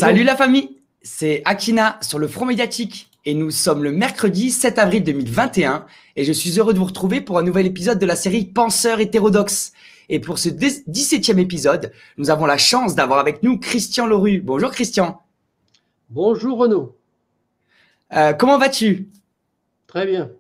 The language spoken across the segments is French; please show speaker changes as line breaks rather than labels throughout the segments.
Bonjour.
Salut la famille, c'est Akina sur le Front Médiatique et nous sommes le mercredi 7 avril 2021 et je suis heureux de vous retrouver pour un nouvel épisode de la série Penseurs hétérodoxes. Et pour ce 17e épisode, nous avons la chance d'avoir avec nous Christian Leroux. Bonjour Christian.
Bonjour Renaud.
Comment vas-tu?
Très bien.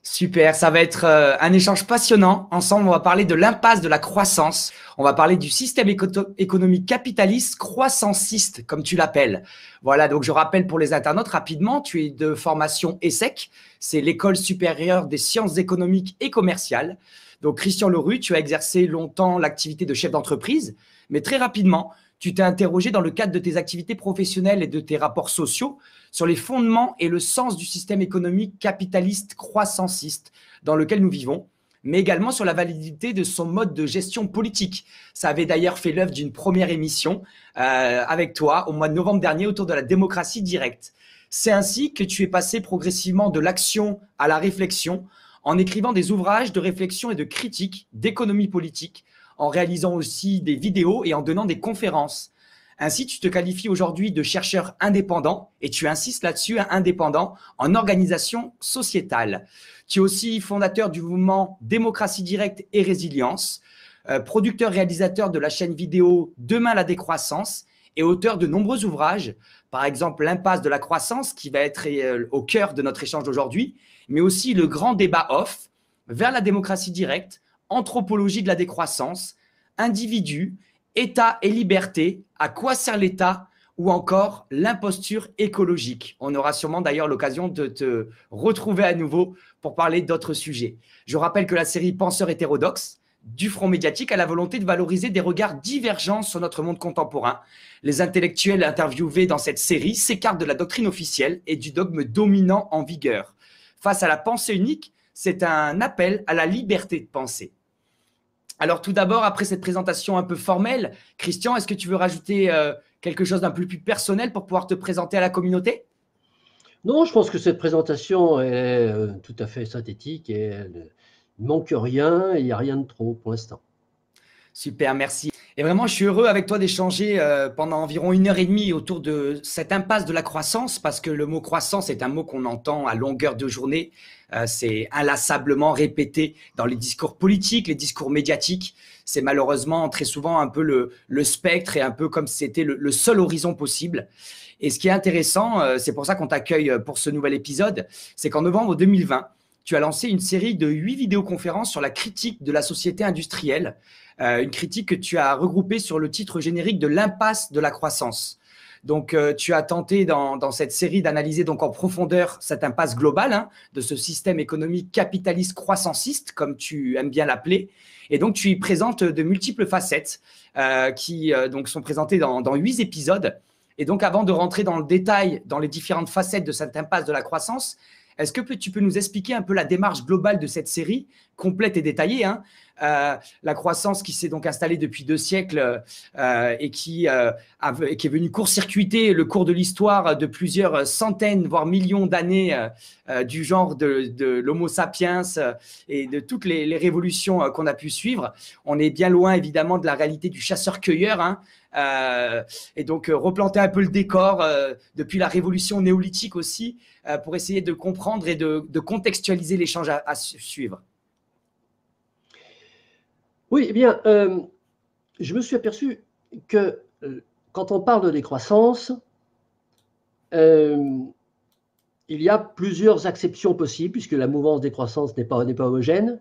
Super, ça va être un échange passionnant. Ensemble, on va parler de l'impasse de la croissance. On va parler du système économique capitaliste croissanciste, comme tu l'appelles. Voilà, donc je rappelle pour les internautes rapidement, tu es de formation ESSEC, c'est l'École supérieure des sciences économiques et commerciales. Donc Christian Leroux, tu as exercé longtemps l'activité de chef d'entreprise, mais très rapidement, tu t'es interrogé dans le cadre de tes activités professionnelles et de tes rapports sociaux sur les fondements et le sens du système économique capitaliste croissanciste dans lequel nous vivons, mais également sur la validité de son mode de gestion politique. Ça avait d'ailleurs fait l'œuvre d'une première émission avec toi au mois de novembre dernier autour de la démocratie directe. C'est ainsi que tu es passé progressivement de l'action à la réflexion en écrivant des ouvrages de réflexion et de critique d'économie politique, en réalisant aussi des vidéos et en donnant des conférences. Ainsi, tu te qualifies aujourd'hui de chercheur indépendant et tu insistes là-dessus, indépendant en organisation sociétale. Tu es aussi fondateur du mouvement Démocratie Directe et Résilience, producteur-réalisateur de la chaîne vidéo Demain la décroissance et auteur de nombreux ouvrages, par exemple L'impasse de la croissance qui va être au cœur de notre échange d'aujourd'hui, mais aussi Le grand débat off, Vers la démocratie directe, Anthropologie de la décroissance, Individu, État et liberté, à quoi sert l'État ou encore l'imposture écologique. On aura sûrement d'ailleurs l'occasion de te retrouver à nouveau pour parler d'autres sujets. Je rappelle que la série Penseurs hétérodoxes du Front Médiatique a la volonté de valoriser des regards divergents sur notre monde contemporain. Les intellectuels interviewés dans cette série s'écartent de la doctrine officielle et du dogme dominant en vigueur. Face à la pensée unique, c'est un appel à la liberté de penser. Alors tout d'abord, après cette présentation un peu formelle, Christian, est-ce que tu veux rajouter quelque chose d'un peu plus personnel pour pouvoir te présenter à la communauté?
Non, je pense que cette présentation est tout à fait synthétique et elle ne manque rien, il n'y a rien de trop pour l'instant.
Super, merci. Et vraiment, je suis heureux avec toi d'échanger pendant environ 1 heure et demie autour de cette impasse de la croissance, parce que le mot croissance est un mot qu'on entend à longueur de journée. C'est inlassablement répété dans les discours politiques, les discours médiatiques. C'est malheureusement très souvent un peu le spectre et un peu comme si c'était le seul horizon possible. Et ce qui est intéressant, c'est pour ça qu'on t'accueille pour ce nouvel épisode, c'est qu'en novembre 2020, tu as lancé une série de 8 vidéoconférences sur la critique de la société industrielle, une critique que tu as regroupée sur le titre générique de l'impasse de la croissance. Donc, tu as tenté dans cette série d'analyser donc en profondeur cette impasse globale de ce système économique capitaliste croissanciste, comme tu aimes bien l'appeler. Et donc, tu y présentes de multiples facettes qui donc sont présentées dans 8 épisodes. Et donc, avant de rentrer dans le détail, dans les différentes facettes de cette impasse de la croissance, est-ce que tu peux nous expliquer un peu la démarche globale de cette série, complète et détaillée, la croissance qui s'est donc installée depuis 2 siècles et qui est venue court-circuiter le cours de l'histoire de plusieurs centaines, voire millions d'années du genre de l'Homo sapiens et de toutes les révolutions qu'on a pu suivre. On est bien loin, évidemment, de la réalité du chasseur-cueilleur, et donc replanter un peu le décor depuis la révolution néolithique aussi pour essayer de comprendre et de contextualiser l'échange à suivre.
Oui, eh bien, je me suis aperçu que quand on parle de décroissance, il y a plusieurs acceptions possibles, puisque la mouvance décroissance n'est pas homogène.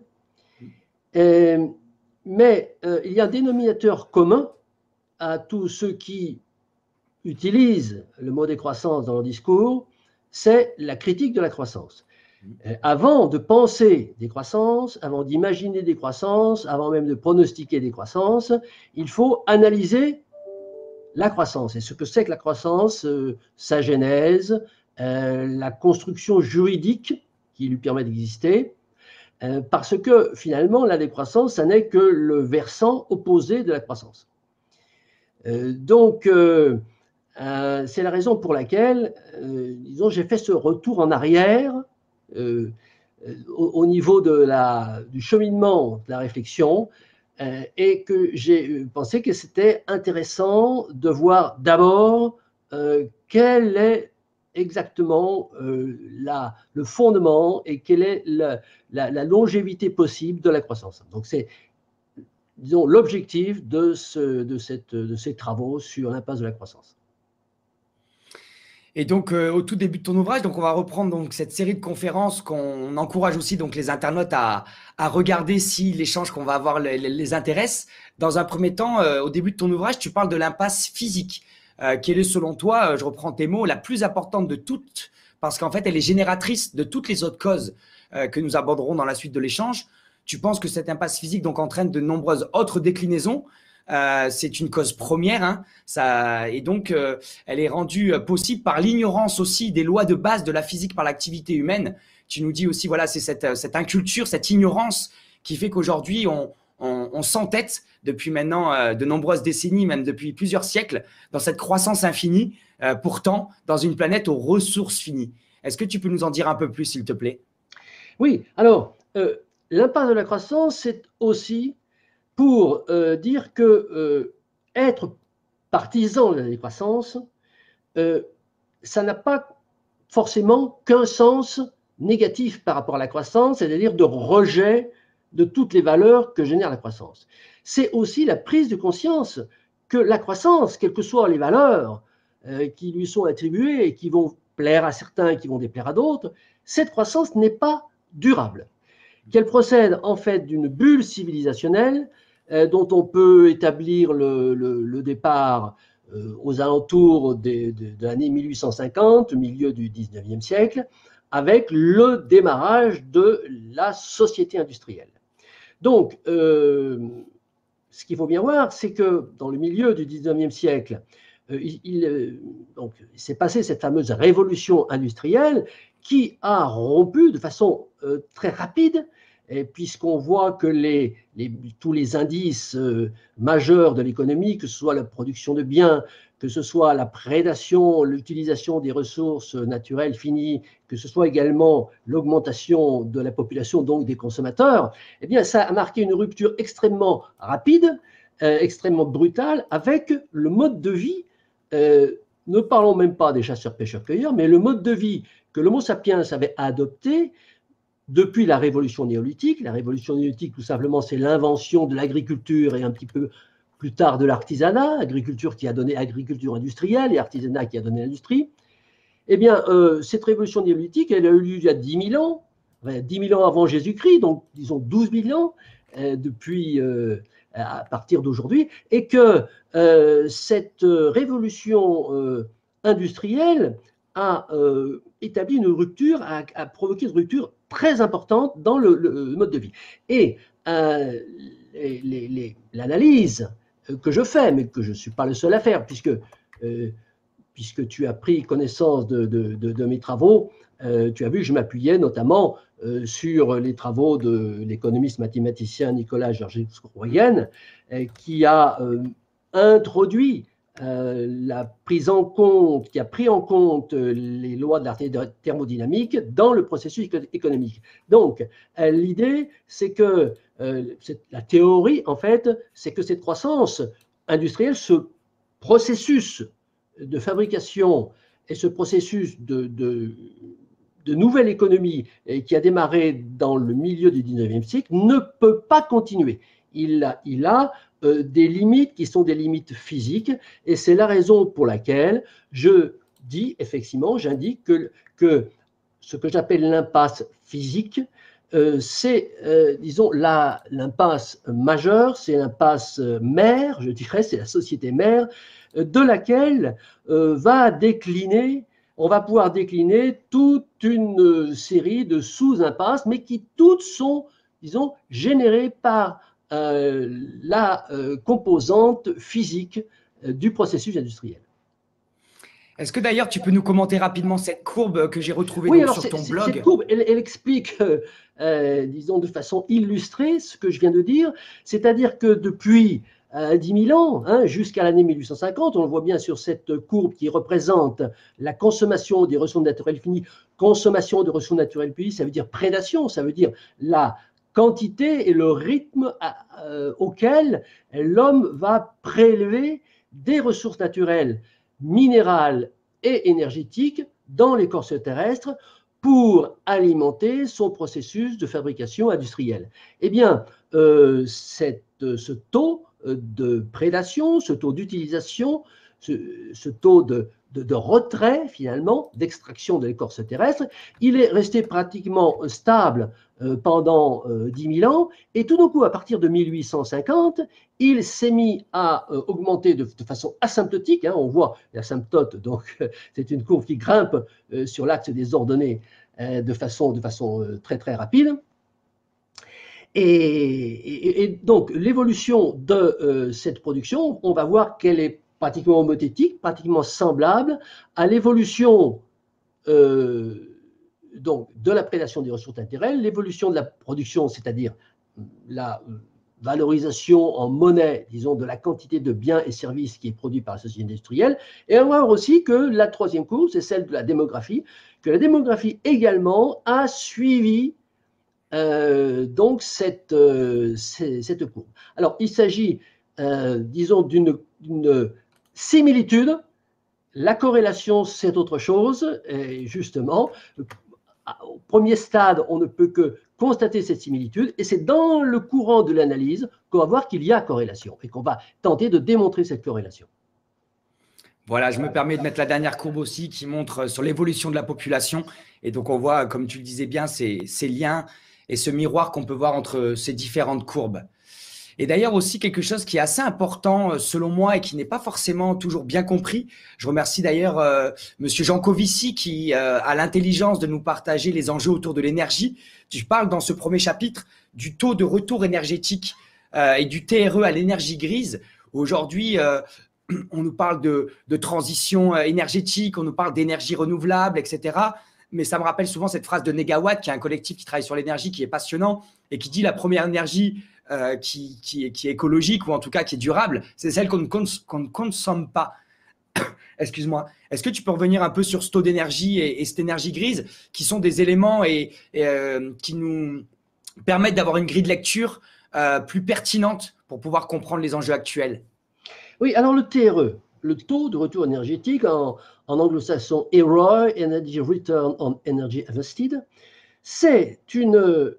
Mais il y a un dénominateur commun à tous ceux qui utilisent le mot décroissance dans leur discours, c'est la critique de la croissance. Avant de penser des croissances, avant d'imaginer des croissances, avant même de pronostiquer des croissances, il faut analyser la croissance et ce que c'est que la croissance, sa genèse, la construction juridique qui lui permet d'exister, parce que finalement la décroissance, ça n'est que le versant opposé de la croissance. Donc, c'est la raison pour laquelle, disons, j'ai fait ce retour en arrière au niveau du cheminement de la réflexion et que j'ai pensé que c'était intéressant de voir d'abord quel est exactement le fondement et quelle est la longévité possible de la croissance. Donc, c'est, disons, l'objectif de ces travaux sur l'impasse de la croissance.
Et donc, au tout début de ton ouvrage, donc on va reprendre donc cette série de conférences qu'on encourage aussi donc les internautes à regarder si l'échange qu'on va avoir les intéresse. Dans un premier temps, au début de ton ouvrage, tu parles de l'impasse physique, qui est selon toi, je reprends tes mots, la plus importante de toutes, parce qu'en fait, elle est génératrice de toutes les autres causes que nous aborderons dans la suite de l'échange. Tu penses que cette impasse physique donc entraîne de nombreuses autres déclinaisons. C'est une cause première, hein, et donc elle est rendue possible par l'ignorance aussi des lois de base de la physique par l'activité humaine. Tu nous dis aussi, voilà, c'est cette inculture, cette ignorance qui fait qu'aujourd'hui on s'entête depuis maintenant de nombreuses décennies, même depuis plusieurs siècles, dans cette croissance infinie, pourtant dans une planète aux ressources finies. Est-ce que tu peux nous en dire un peu plus, s'il te plaît?
Oui, alors l'impasse de la croissance, c'est aussi pour dire que être partisan de la décroissance, ça n'a pas forcément qu'un sens négatif par rapport à la croissance, c'est-à-dire de rejet de toutes les valeurs que génère la croissance. C'est aussi la prise de conscience que la croissance, quelles que soient les valeurs qui lui sont attribuées et qui vont plaire à certains et qui vont déplaire à d'autres, cette croissance n'est pas durable. Qu'elle procède en fait d'une bulle civilisationnelle dont on peut établir le départ aux alentours de l'année 1850, au milieu du 19e siècle, avec le démarrage de la société industrielle. Donc, ce qu'il faut bien voir, c'est que dans le milieu du 19e siècle, il s'est passé cette fameuse révolution industrielle qui a rompu de façon très rapide, puisqu'on voit que tous les indices majeurs de l'économie, que ce soit la production de biens, que ce soit la prédation, l'utilisation des ressources naturelles finies, que ce soit également l'augmentation de la population, donc des consommateurs, eh bien, ça a marqué une rupture extrêmement rapide, extrêmement brutale, avec le mode de vie, ne parlons même pas des chasseurs-pêcheurs-cueilleurs, mais le mode de vie que l'Homo sapiens avait adopté depuis la révolution néolithique. La révolution néolithique, tout simplement, c'est l'invention de l'agriculture et un petit peu plus tard de l'artisanat, agriculture qui a donné agriculture industrielle et artisanat qui a donné l'industrie. Eh bien, cette révolution néolithique, elle a eu lieu il y a 10 000 ans, 10 000 ans avant Jésus-Christ, donc disons 12 000 ans depuis à partir d'aujourd'hui, et que cette révolution industrielle a établi une rupture, a provoqué une rupture très importante dans le mode de vie. Et l'analyse que je fais, mais que je ne suis pas le seul à faire, puisque tu as pris connaissance de mes travaux, tu as vu que je m'appuyais notamment sur les travaux de l'économiste mathématicien Nicolas Georgescu-Royen, qui a introduit la prise en compte, qui a pris en compte les lois de la thermodynamique dans le processus économique. Donc, l'idée, c'est que la théorie, en fait, c'est que cette croissance industrielle, ce processus de fabrication et ce processus de nouvelle économie qui a démarré dans le milieu du 19e siècle ne peut pas continuer. Il a des limites qui sont des limites physiques, et c'est la raison pour laquelle je dis, effectivement, j'indique que ce que j'appelle l'impasse physique, c'est, disons, l'impasse majeure, c'est l'impasse mère, je dirais, c'est la société mère, de laquelle on va pouvoir décliner toute une série de sous-impasses, mais qui toutes sont, disons, générées par la composante physique du processus industriel.
Est-ce que d'ailleurs tu peux nous commenter rapidement cette courbe que j'ai retrouvée sur ton blog?
Cette courbe, elle explique, disons de façon illustrée, ce que je viens de dire, c'est-à-dire que depuis 10 000 ans, hein, jusqu'à l'année 1850, on le voit bien sur cette courbe qui représente la consommation des ressources naturelles finies. Consommation de ressources naturelles finies, ça veut dire prédation, ça veut dire la quantité et le rythme auquel l'homme va prélever des ressources naturelles minérale et énergétique dans l'écorce terrestre pour alimenter son processus de fabrication industrielle. Eh bien, ce taux de prédation, ce taux d'utilisation, ce taux de retrait, finalement, d'extraction de l'écorce terrestre, il est resté pratiquement stable pendant 10 000 ans, et tout d'un coup, à partir de 1850, il s'est mis à augmenter de façon asymptotique, hein, on voit l'asymptote, donc c'est une courbe qui grimpe sur l'axe des ordonnées de façon très très rapide. Et donc, l'évolution de cette production, on va voir qu'elle est pratiquement homothétique, pratiquement semblable à l'évolution donc, de la prédation des ressources naturelles, l'évolution de la production, c'est-à-dire la valorisation en monnaie, disons, de la quantité de biens et services qui est produit par la société industrielle. Et on va voir aussi que la troisième courbe, c'est celle de la démographie, que la démographie également a suivi donc cette courbe. Alors, il s'agit, disons, d'une similitude. La corrélation, c'est autre chose. Et justement, au premier stade, on ne peut que constater cette similitude. Et c'est dans le courant de l'analyse qu'on va voir qu'il y a corrélation et qu'on va tenter de démontrer cette corrélation.
Voilà, je me permets de mettre la dernière courbe aussi qui montre sur l'évolution de la population. Et donc, on voit, comme tu le disais bien, ces liens et ce miroir qu'on peut voir entre ces différentes courbes. Et d'ailleurs aussi quelque chose qui est assez important selon moi et qui n'est pas forcément toujours bien compris. Je remercie d'ailleurs Monsieur Jancovici qui a l'intelligence de nous partager les enjeux autour de l'énergie. Je parle dans ce premier chapitre du taux de retour énergétique et du TRE à l'énergie grise. Aujourd'hui, on nous parle de transition énergétique, on nous parle d'énergie renouvelable, etc. Mais ça me rappelle souvent cette phrase de Negawatt, qui est un collectif qui travaille sur l'énergie, qui est passionnant et qui dit la première énergie qui est écologique ou en tout cas qui est durable, c'est celle qu'on ne consomme pas. Excuse-moi. Est-ce que tu peux revenir un peu sur ce taux d'énergie et cette énergie grise qui sont des éléments qui nous permettent d'avoir une grille de lecture plus pertinente pour pouvoir comprendre les enjeux actuels?
Oui, alors le TRE, le taux de retour énergétique en anglo-saxon EROI, Energy Return on Energy Invested, c'est une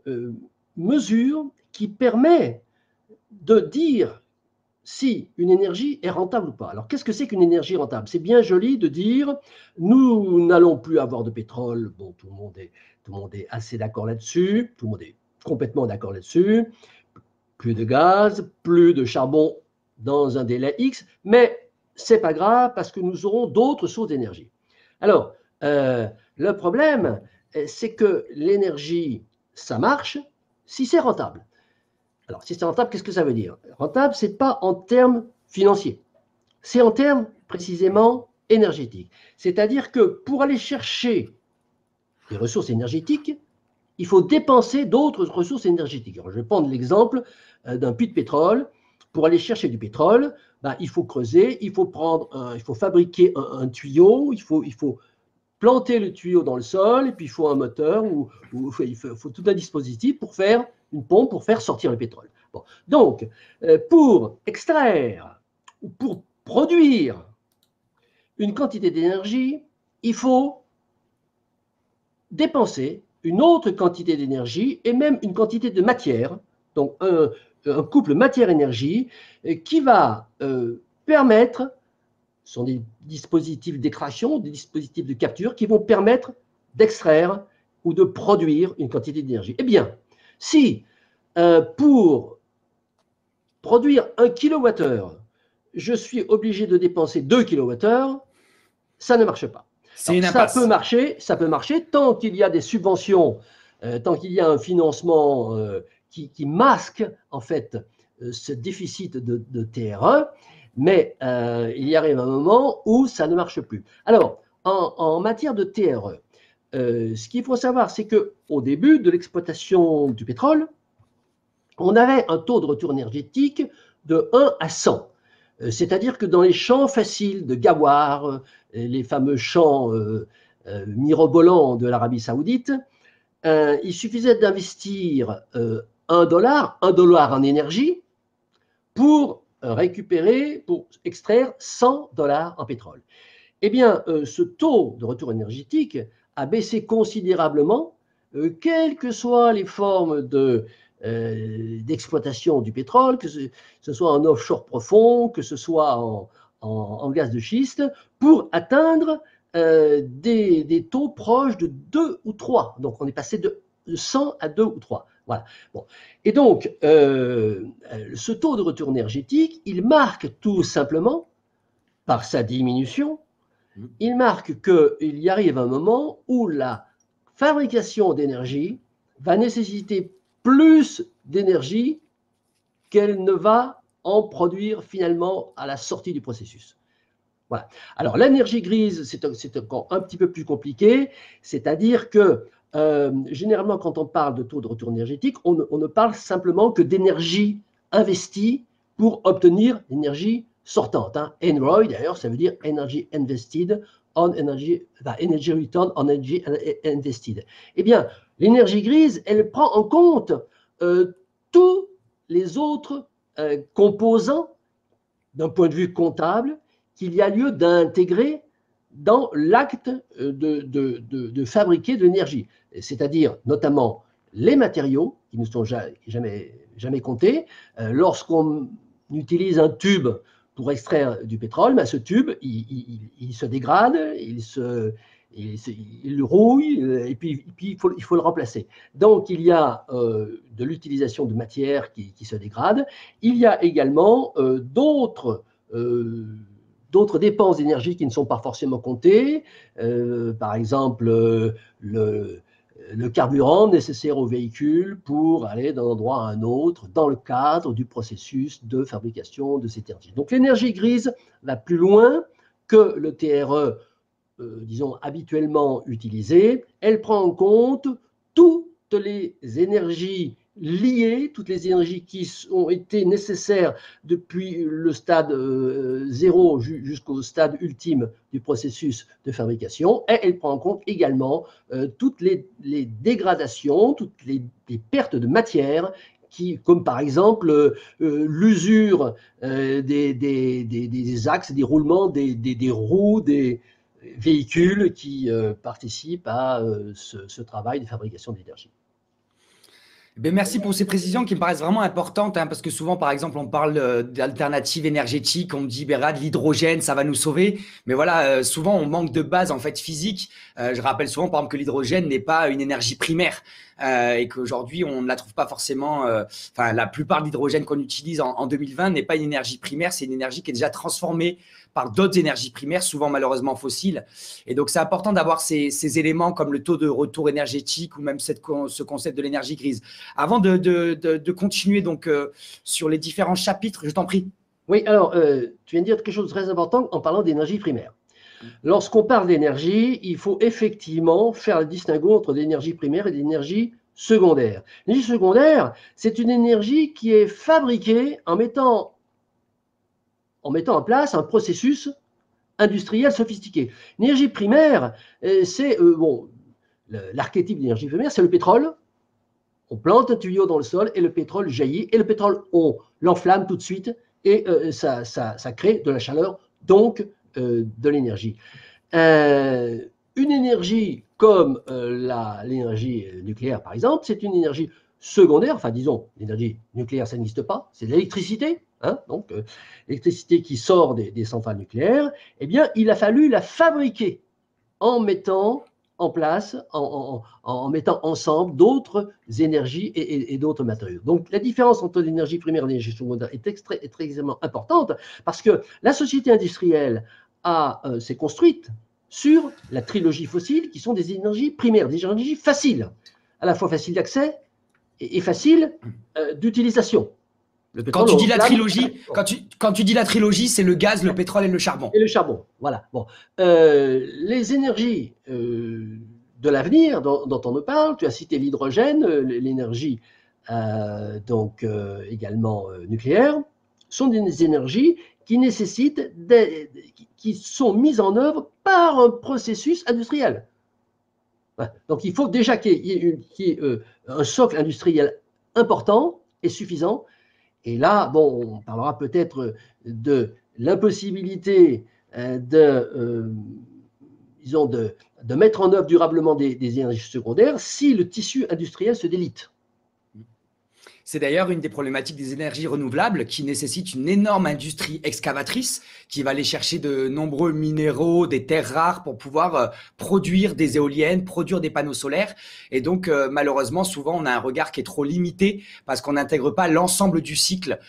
mesure qui permet de dire si une énergie est rentable ou pas. Alors, qu'est-ce que c'est qu'une énergie rentable? C'est bien joli de dire nous n'allons plus avoir de pétrole. Bon, tout le monde est assez d'accord là-dessus, tout le monde est complètement d'accord là-dessus. Plus de gaz, plus de charbon dans un délai X, mais c'est pas grave parce que nous aurons d'autres sources d'énergie. Alors, le problème, c'est que l'énergie, ça marche si c'est rentable. Alors, si c'est rentable, qu'est-ce que ça veut dire? Rentable, ce n'est pas en termes financiers, c'est en termes précisément énergétiques. C'est-à-dire que pour aller chercher des ressources énergétiques, il faut dépenser d'autres ressources énergétiques. Alors, je vais prendre l'exemple d'un puits de pétrole. Pour aller chercher du pétrole, il faut creuser, il faut fabriquer un tuyau, il faut planter le tuyau dans le sol, et puis il faut un moteur, il faut tout un dispositif pour faire une pompe, pour faire sortir le pétrole. Bon. Donc, pour extraire, ou pour produire une quantité d'énergie, il faut dépenser une autre quantité d'énergie et même une quantité de matière, donc un couple matière-énergie qui va permettre, ce sont des dispositifs d'extraction, des dispositifs de capture qui vont permettre d'extraire ou de produire une quantité d'énergie. Eh bien, si pour produire 1 kWh, je suis obligé de dépenser 2 kWh, ça ne marche pas. Alors, ça peut marcher tant qu'il y a des subventions, tant qu'il y a un financement qui masque en fait ce déficit de TRE, mais il y arrive un moment où ça ne marche plus. Alors, en matière de TRE, ce qu'il faut savoir, c'est qu'au début de l'exploitation du pétrole, on avait un taux de retour énergétique de 1 à 100. C'est-à-dire que dans les champs faciles de Ghawar, les fameux champs mirobolants de l'Arabie Saoudite, il suffisait d'investir $1 en énergie pour récupérer, pour extraire $100 en pétrole. eh bien, ce taux de retour énergétique a baissé considérablement, quelles que soient les formes d'exploitation du pétrole, que ce soit en offshore profond, que ce soit en gaz de schiste, pour atteindre des taux proches de 2 ou 3. Donc, on est passé de 100 à 2 ou 3. Voilà. Bon. Et donc, ce taux de retour énergétique, il marque tout simplement, par sa diminution, il marque qu'il y arrive un moment où la fabrication d'énergie va nécessiter plus d'énergie qu'elle ne va en produire finalement à la sortie du processus. Voilà. Alors, l'énergie grise, c'est encore un petit peu plus compliqué, c'est-à-dire que généralement, quand on parle de taux de retour énergétique, on ne parle simplement que d'énergie investie pour obtenir l'énergie sortante. Hein. ENROI, d'ailleurs, ça veut dire Energy Invested on Energy, Energy Return on Energy Invested. Eh bien, l'énergie grise, elle prend en compte tous les autres composants d'un point de vue comptable qu'il y a lieu d'intégrer dans l'acte de fabriquer de l'énergie, c'est-à-dire notamment les matériaux qui ne sont jamais comptés. Lorsqu'on utilise un tube pour extraire du pétrole, ben ce tube, il se dégrade, il rouille, et puis il faut le remplacer. Donc, il y a de l'utilisation de matières qui se dégradent. Il y a également d'autres dépenses d'énergie qui ne sont pas forcément comptées, par exemple le carburant nécessaire au véhicule pour aller d'un endroit à un autre dans le cadre du processus de fabrication de cette énergie. Donc l'énergie grise va plus loin que le TRE, disons, habituellement utilisé. Elle prend en compte toutes les énergies liées, toutes les énergies qui ont été nécessaires depuis le stade 0 jusqu'au stade ultime du processus de fabrication, et elle prend en compte également toutes les dégradations, toutes les pertes de matière, comme par exemple l'usure des axes, des roulements, des roues, des véhicules qui participent à ce travail de fabrication d'énergie.
Ben merci pour ces précisions qui me paraissent vraiment importantes, hein, parce que souvent, par exemple, on parle d'alternatives énergétiques, on me dit, de l'hydrogène, ça va nous sauver. Mais voilà, souvent, on manque de base en fait physique. Je rappelle souvent, par exemple, que l'hydrogène n'est pas une énergie primaire et qu'aujourd'hui, on ne la trouve pas forcément. Enfin, la plupart de l'hydrogène qu'on utilise en 2020 n'est pas une énergie primaire, c'est une énergie qui est déjà transformée par d'autres énergies primaires, souvent malheureusement fossiles. Et donc, c'est important d'avoir ces éléments comme le taux de retour énergétique ou même ce concept de l'énergie grise. Avant de continuer donc sur les différents chapitres, je t'en prie.
Oui, alors, tu viens de dire quelque chose de très important en parlant d'énergie primaire. Lorsqu'on parle d'énergie, il faut effectivement faire le distinguo entre l'énergie primaire et l'énergie secondaire. L'énergie secondaire, c'est une énergie qui est fabriquée en mettant en place un processus industriel sophistiqué. L'énergie primaire, c'est, l'archétype d'énergie primaire, c'est le pétrole. On plante un tuyau dans le sol et le pétrole jaillit. Et le pétrole, on l'enflamme tout de suite et ça crée de la chaleur, donc de l'énergie. Une énergie comme l'énergie nucléaire, par exemple, c'est une énergie secondaire, enfin disons, l'énergie nucléaire, ça n'existe pas, c'est de l'électricité, hein, donc l'électricité qui sort des centrales nucléaires, eh bien, il a fallu la fabriquer en mettant en place, en mettant ensemble d'autres énergies et d'autres matériaux. Donc, la différence entre l'énergie primaire et l'énergie secondaire est extrêmement importante parce que la société industrielle s'est construite sur la trilogie fossile qui sont des énergies primaires, des énergies faciles, à la fois faciles d'accès et faciles d'utilisation.
Quand tu dis la trilogie, quand tu dis la trilogie, c'est le gaz, le pétrole et le charbon.
Et le charbon, voilà. Bon. Les énergies de l'avenir dont on nous parle, tu as cité l'hydrogène, l'énergie également nucléaire, sont des énergies qui nécessitent, qui sont mises en œuvre par un processus industriel. Donc il faut déjà qu'il y ait un socle industriel important et suffisant. Et là, bon, on parlera peut-être de l'impossibilité disons de mettre en œuvre durablement des énergies secondaires si le tissu industriel se délite.
C'est d'ailleurs une des problématiques des énergies renouvelables qui nécessite une énorme industrie excavatrice qui va aller chercher de nombreux minéraux, des terres rares pour pouvoir produire des éoliennes, produire des panneaux solaires. Et donc, malheureusement, souvent, on a un regard qui est trop limité parce qu'on n'intègre pas l'ensemble du cycle,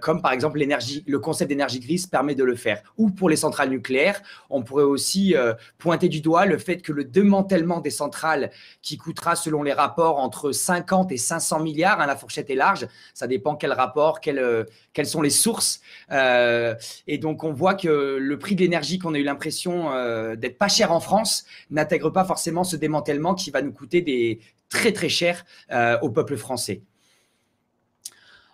comme par exemple le concept d'énergie grise permet de le faire. Ou pour les centrales nucléaires, on pourrait aussi pointer du doigt le fait que le démantèlement des centrales qui coûtera, selon les rapports, entre 50 et 500 milliards, hein, la fourchette est large, ça dépend quel rapport, quelles sont les sources. Et donc, on voit que le prix de l'énergie qu'on a eu l'impression d'être pas cher en France n'intègre pas forcément ce démantèlement qui va nous coûter très, très cher au peuple français.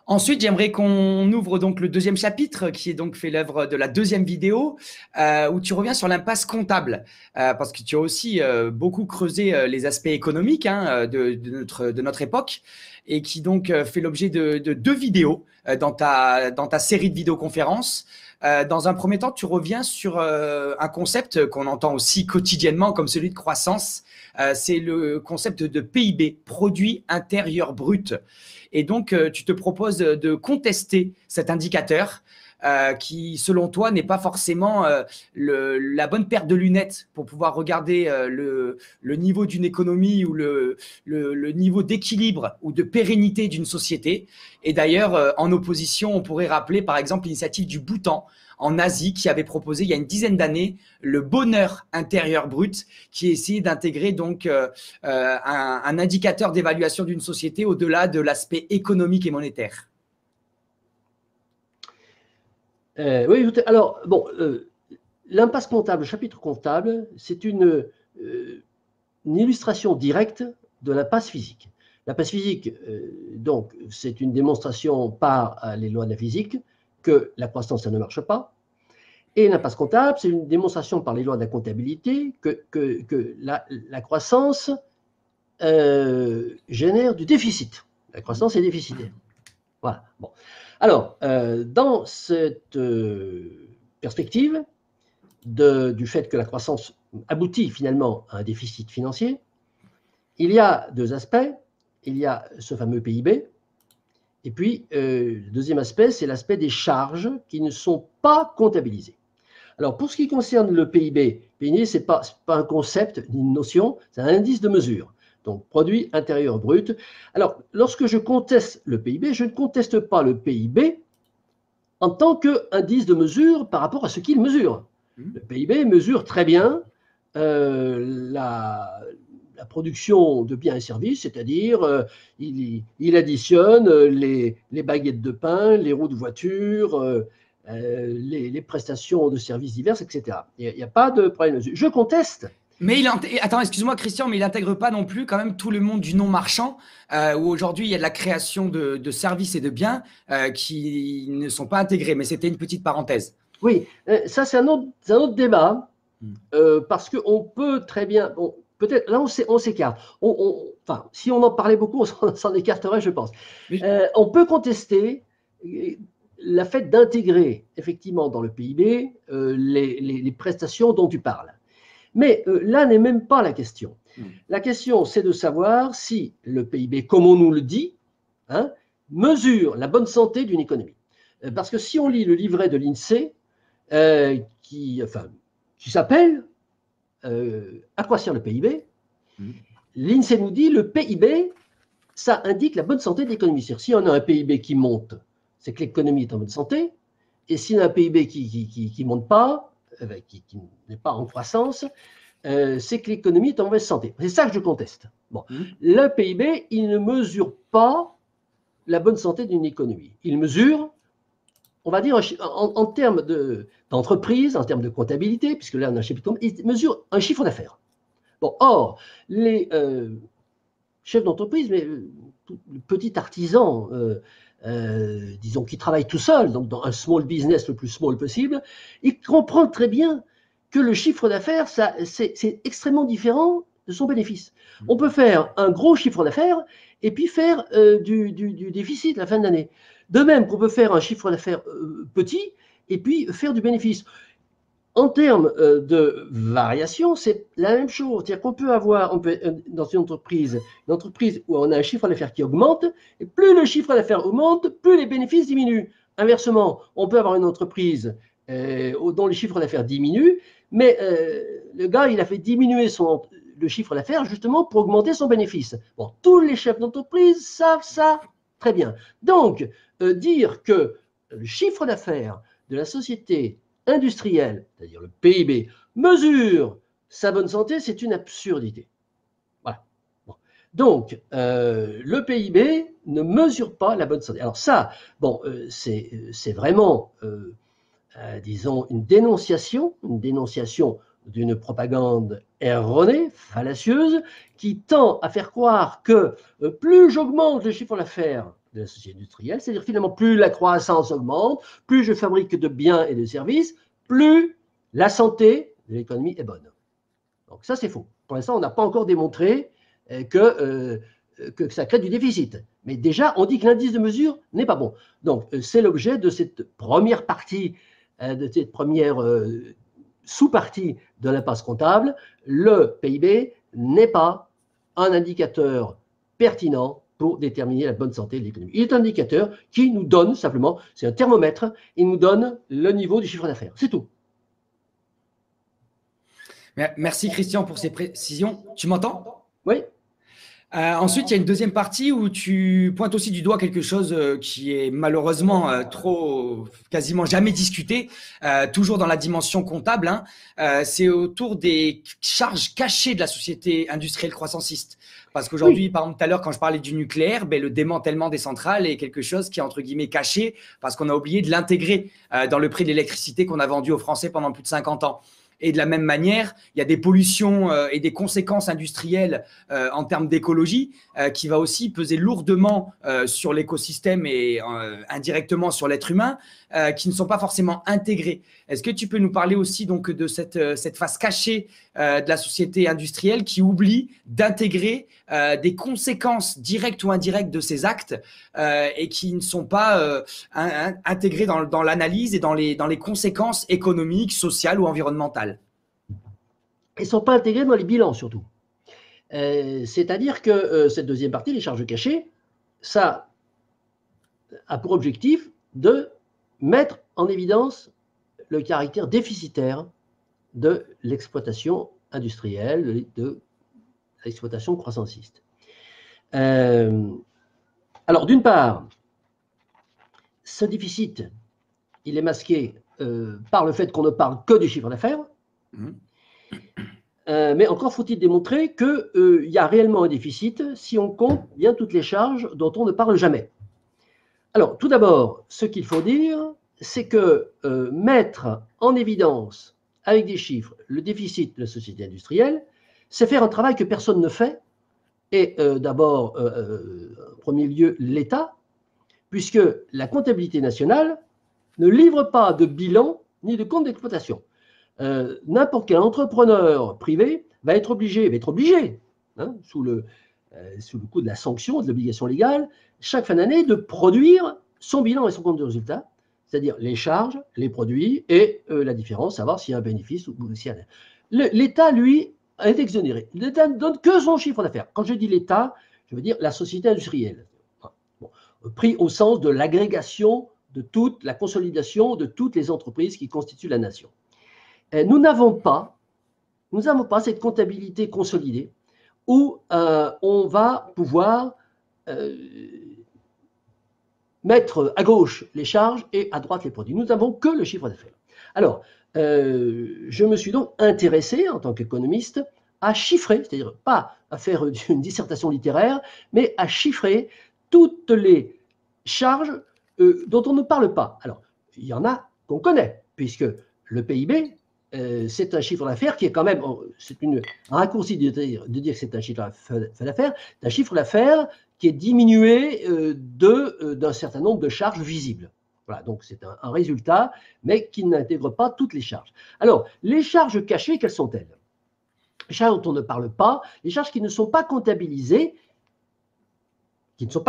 Ensuite, j'aimerais qu'on ouvre donc le deuxième chapitre qui est donc fait l'œuvre de la deuxième vidéo où tu reviens sur l'impasse comptable parce que tu as aussi beaucoup creusé les aspects économiques hein, de notre époque et qui donc fait l'objet de 2 vidéos dans ta série de vidéoconférences. Dans un premier temps, tu reviens sur un concept qu'on entend aussi quotidiennement comme celui de croissance. C'est le concept de PIB, produit intérieur brut. Et donc, tu te proposes de contester cet indicateur qui, selon toi, n'est pas forcément la bonne paire de lunettes pour pouvoir regarder le niveau d'une économie ou le niveau d'équilibre ou de pérennité d'une société. Et d'ailleurs, en opposition, on pourrait rappeler, par exemple, l'initiative du Bhoutan en Asie qui avait proposé il y a une dizaine d'années le bonheur intérieur brut qui essayait d'intégrer donc un indicateur d'évaluation d'une société au-delà de l'aspect économique et monétaire.
Oui, alors, bon, l'impasse comptable, le chapitre comptable, c'est une illustration directe de l'impasse physique. L'impasse physique, donc, c'est une démonstration par les lois de la physique que la croissance, ça ne marche pas. Et l'impasse comptable, c'est une démonstration par les lois de la comptabilité que la croissance génère du déficit. La croissance est déficitaire. Voilà. Bon. Alors, dans cette perspective du fait que la croissance aboutit finalement à un déficit financier, il y a 2 aspects. Il y a ce fameux PIB, et puis le deuxième aspect, c'est l'aspect des charges qui ne sont pas comptabilisées. Alors, pour ce qui concerne le PIB, ce n'est pas un concept ni une notion, c'est un indice de mesure. Donc, produit intérieur brut. Alors, lorsque je conteste le PIB, je ne conteste pas le PIB en tant qu'indice de mesure par rapport à ce qu'il mesure. Le PIB mesure très bien la production de biens et services, c'est-à-dire il additionne les baguettes de pain, les roues de voiture, les prestations de services divers, etc. Il n'y a pas de problème. Je conteste.
Mais attends, excuse-moi Christian, mais il n'intègre pas non plus quand même tout le monde du non marchand, où aujourd'hui il y a de la création de services et de biens qui ne sont pas intégrés. Mais c'était une petite parenthèse.
Oui, ça c'est un autre débat, parce qu'on peut très bien, bon, peut-être là on s'écarte. Enfin, si on en parlait beaucoup, on s'en écarterait, je pense. Oui. On peut contester le fait d'intégrer effectivement dans le PIB les prestations dont tu parles. Mais là n'est même pas la question. La question, c'est de savoir si le PIB, comme on nous le dit, hein, mesure la bonne santé d'une économie. Parce que si on lit le livret de l'INSEE, qui s'appelle À quoi sert le PIB, l'INSEE nous dit le PIB, ça indique la bonne santé de l'économie. C'est-à-dire, si on a un PIB qui monte, c'est que l'économie est en bonne santé, et si on a un PIB qui ne monte pas, qui n'est pas en croissance, c'est que l'économie est en mauvaise santé. C'est ça que je conteste. Bon. Le PIB, il ne mesure pas la bonne santé d'une économie. Il mesure, on va dire, en termes d'entreprise, en termes de comptabilité, puisque là on a un chapitre, il mesure un chiffre d'affaires. Bon, or, les chefs d'entreprise, mais le petit artisan, disons, qui travaille tout seul, donc dans un small business le plus small possible, il comprend très bien que le chiffre d'affaires, c'est extrêmement différent de son bénéfice. On peut faire un gros chiffre d'affaires et puis faire du déficit à la fin de l'année. De même qu'on peut faire un chiffre d'affaires petit et puis faire du bénéfice. En termes de variation, c'est la même chose. C'est-à-dire qu'on peut avoir, dans une entreprise où on a un chiffre d'affaires qui augmente, et plus le chiffre d'affaires augmente, plus les bénéfices diminuent. Inversement, on peut avoir une entreprise dont le chiffre d'affaires diminue, mais le gars, il a fait diminuer le chiffre d'affaires justement pour augmenter son bénéfice. Bon, tous les chefs d'entreprise savent ça très bien. Donc, dire que le chiffre d'affaires de la société industrielle, c'est-à-dire le PIB, mesure sa bonne santé, c'est une absurdité. Voilà. Bon. Donc, le PIB ne mesure pas la bonne santé. Alors ça, bon, c'est vraiment, disons, une dénonciation d'une propagande erronée, fallacieuse, qui tend à faire croire que plus j'augmente le chiffre d'affaires de la société industrielle, c'est-à-dire finalement plus la croissance augmente, plus je fabrique de biens et de services, plus la santé de l'économie est bonne. Donc ça, c'est faux. Pour l'instant, on n'a pas encore démontré que ça crée du déficit. Mais déjà, on dit que l'indice de mesure n'est pas bon. Donc, c'est l'objet de cette première partie, de cette première sous-partie de l'impasse comptable. Le PIB n'est pas un indicateur pertinent pour déterminer la bonne santé de l'économie. Il est un indicateur qui nous donne simplement, c'est un thermomètre, il nous donne le niveau du chiffre d'affaires. C'est tout.
Merci Christian pour ces précisions. Tu m'entends?
Oui.
Ensuite, il y a une deuxième partie où tu pointes aussi du doigt quelque chose qui est malheureusement quasiment jamais discuté, toujours dans la dimension comptable. Hein. C'est autour des charges cachées de la société industrielle croissanciste. Parce qu'aujourd'hui, par exemple, tout à l'heure, quand je parlais du nucléaire, le démantèlement des centrales est quelque chose qui est entre guillemets caché parce qu'on a oublié de l'intégrer dans le prix de l'électricité qu'on a vendu aux Français pendant plus de 50 ans. Et de la même manière, il y a des pollutions et des conséquences industrielles en termes d'écologie qui va aussi peser lourdement sur l'écosystème et indirectement sur l'être humain, qui ne sont pas forcément intégrés. Est-ce que tu peux nous parler aussi donc de cette face cachée de la société industrielle qui oublie d'intégrer des conséquences directes ou indirectes de ces actes et qui ne sont pas intégrés dans l'analyse et dans les conséquences économiques, sociales ou environnementales?
Ils ne sont pas intégrés dans les bilans surtout. C'est-à-dire que cette deuxième partie, les charges cachées, ça a pour objectif de mettre en évidence le caractère déficitaire de l'exploitation industrielle, de l'exploitation croissanciste. Alors, d'une part, ce déficit, il est masqué par le fait qu'on ne parle que du chiffre d'affaires. Mais encore faut-il démontrer qu'il y a réellement un déficit si on compte bien toutes les charges dont on ne parle jamais. Alors, tout d'abord, ce qu'il faut dire, c'est que mettre en évidence, avec des chiffres, le déficit de la société industrielle, c'est faire un travail que personne ne fait, et d'abord, en premier lieu, l'État, puisque la comptabilité nationale ne livre pas de bilan ni de compte d'exploitation. N'importe quel entrepreneur privé va être obligé hein, sous le coup de la sanction, de l'obligation légale, chaque fin d'année de produire son bilan et son compte de résultat, c'est-à-dire les charges, les produits et la différence, savoir s'il y a un bénéfice ou s'il y a rien. L'État, lui, est exonéré. L'État ne donne que son chiffre d'affaires. Quand je dis l'État, je veux dire la société industrielle. Bon, pris au sens de l'agrégation de toute la consolidation de toutes les entreprises qui constituent la nation. Nous n'avons pas cette comptabilité consolidée où on va pouvoir mettre à gauche les charges et à droite les produits. Nous n'avons que le chiffre d'affaires. Alors, je me suis donc intéressé en tant qu'économiste à chiffrer, c'est-à-dire pas à faire une dissertation littéraire, mais à chiffrer toutes les charges dont on ne parle pas. Alors, il y en a qu'on connaît, puisque le PIB, c'est un chiffre d'affaires qui est quand même, c'est un raccourci de dire que c'est un chiffre d'affaires, c'est un chiffre d'affaires qui est diminué d'un certain nombre de charges visibles. Voilà, donc c'est un résultat, mais qui n'intègre pas toutes les charges. Alors, les charges cachées, quelles sont-elles? Les charges dont on ne parle pas, les charges qui ne sont pas comptabilisées, dans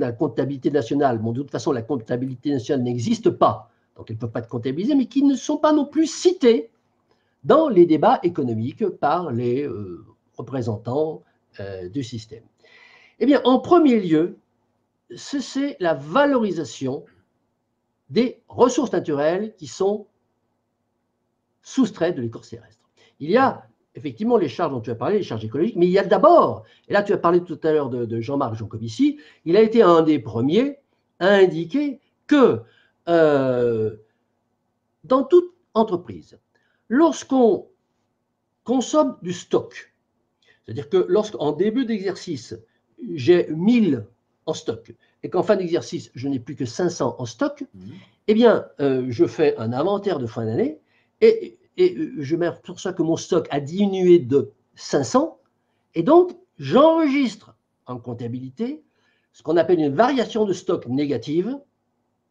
la comptabilité nationale. Bon, de toute façon, la comptabilité nationale n'existe pas donc elles ne peuvent pas être comptabilisées, mais qui ne sont pas non plus citées dans les débats économiques par les représentants du système. Eh bien, en premier lieu, c'est la valorisation des ressources naturelles qui sont soustraites de l'écorce terrestre. Il y a effectivement les charges dont tu as parlé, les charges écologiques, mais il y a d'abord, et là tu as parlé tout à l'heure de Jean-Marc Jancovici, il a été un des premiers à indiquer que dans toute entreprise, lorsqu'on consomme du stock, c'est-à-dire que lorsqu'en début d'exercice, j'ai 1000 en stock et qu'en fin d'exercice, je n'ai plus que 500 en stock, eh bien, je fais un inventaire de fin d'année et je m'aperçois que mon stock a diminué de 500 et donc j'enregistre en comptabilité ce qu'on appelle une variation de stock négative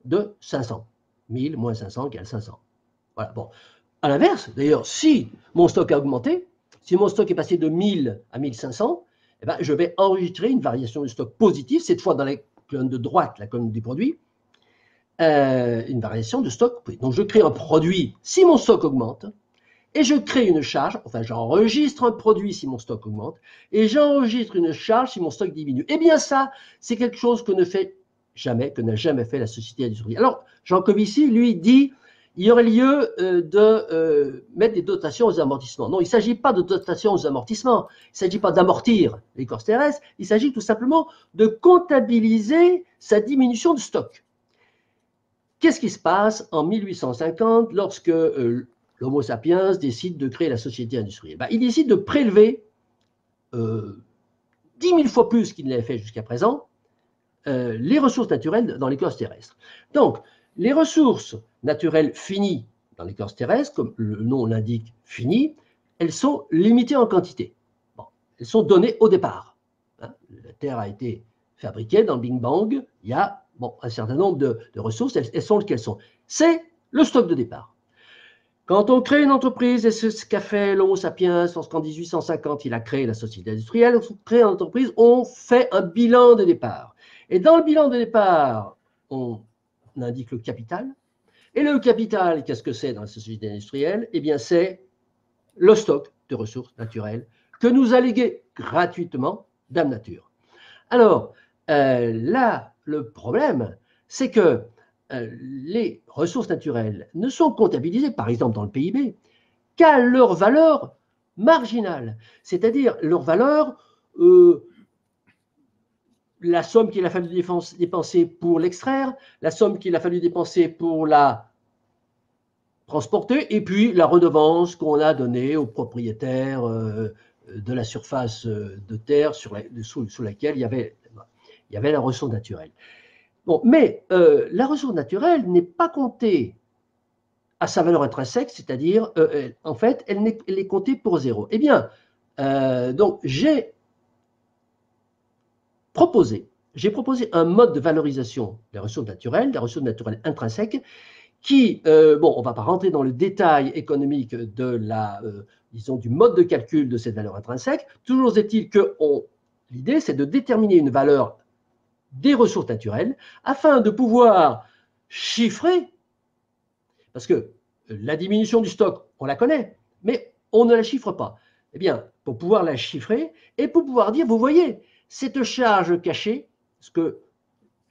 de 500. 1000 moins 500 égale 500. Voilà, bon. À l'inverse, d'ailleurs, si mon stock a augmenté, si mon stock est passé de 1000 à 1500, eh ben, je vais enregistrer une variation de stock positive, cette fois dans la colonne de droite, la colonne des produits, une variation de stock. Donc, je crée un produit si mon stock augmente, et je crée une charge, enfin, j'enregistre un produit si mon stock augmente, et j'enregistre une charge si mon stock diminue. Eh bien, ça, c'est quelque chose que ne fait jamais, que n'a jamais fait la société industrielle. Alors, Jean Covici, lui, dit il y aurait lieu de mettre des dotations aux amortissements. Non, il ne s'agit pas de dotations aux amortissements, il ne s'agit pas d'amortir l'écorce terrestre, il s'agit tout simplement de comptabiliser sa diminution de stock. Qu'est-ce qui se passe en 1850 lorsque l'Homo sapiens décide de créer la société industrielle? Il décide de prélever 10 000 fois plus qu'il ne l'avait fait jusqu'à présent les ressources naturelles dans l'écorce terrestre. Donc, les ressources naturelles finies dans l'écorce terrestre, comme le nom l'indique, finies, elles sont limitées en quantité. Bon, elles sont données au départ. Hein, la Terre a été fabriquée dans le Big Bang, il y a un certain nombre de ressources, elles sont ce qu'elles sont. C'est le stock de départ. Quand on crée une entreprise, et c'est ce qu'a fait l'Homo sapiens lorsqu'en 1850 il a créé la société industrielle, lorsqu'on crée une entreprise, on fait un bilan de départ. Et dans le bilan de départ, on indique le capital. Et le capital, qu'est-ce que c'est dans la société industrielle? Eh bien, c'est le stock de ressources naturelles que nous a légué gratuitement Dame Nature. Alors, là, le problème, c'est que les ressources naturelles ne sont comptabilisées, par exemple dans le PIB, qu'à leur valeur marginale, c'est-à-dire leur valeur, la somme qu'il a fallu dépenser pour l'extraire, la somme qu'il a fallu dépenser pour la transporter, et puis la redevance qu'on a donnée aux propriétaires de la surface de terre sous laquelle il y avait la ressource naturelle. Bon, mais la ressource naturelle n'est pas comptée à sa valeur intrinsèque, c'est-à-dire, en fait, elle est comptée pour zéro. Eh bien, donc, j'ai proposé un mode de valorisation des ressources naturelles intrinsèques, qui, on ne va pas rentrer dans le détail économique de disons, du mode de calcul de cette valeur intrinsèque. Toujours est-il que l'idée, c'est de déterminer une valeur des ressources naturelles afin de pouvoir chiffrer, parce que la diminution du stock, on la connaît, mais on ne la chiffre pas. Eh bien, pour pouvoir la chiffrer et pour pouvoir dire, vous voyez, cette charge cachée, ce que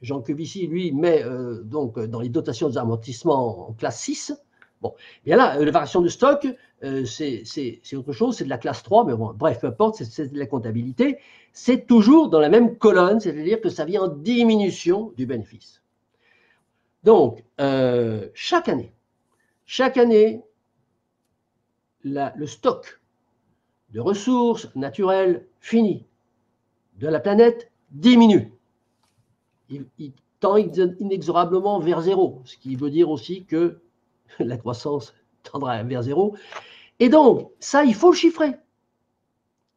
Jean Covici, lui, met donc dans les dotations des amortissements en classe 6. Bon, bien là, la variation de stock, c'est autre chose, c'est de la classe 3, mais bon, bref, peu importe, c'est de la comptabilité. C'est toujours dans la même colonne, c'est-à-dire que ça vient en diminution du bénéfice. Donc, chaque année, le stock de ressources naturelles finies de la planète diminue. Il tend inexorablement vers zéro, ce qui veut dire aussi que la croissance tendra vers zéro. Et donc, ça, il faut le chiffrer.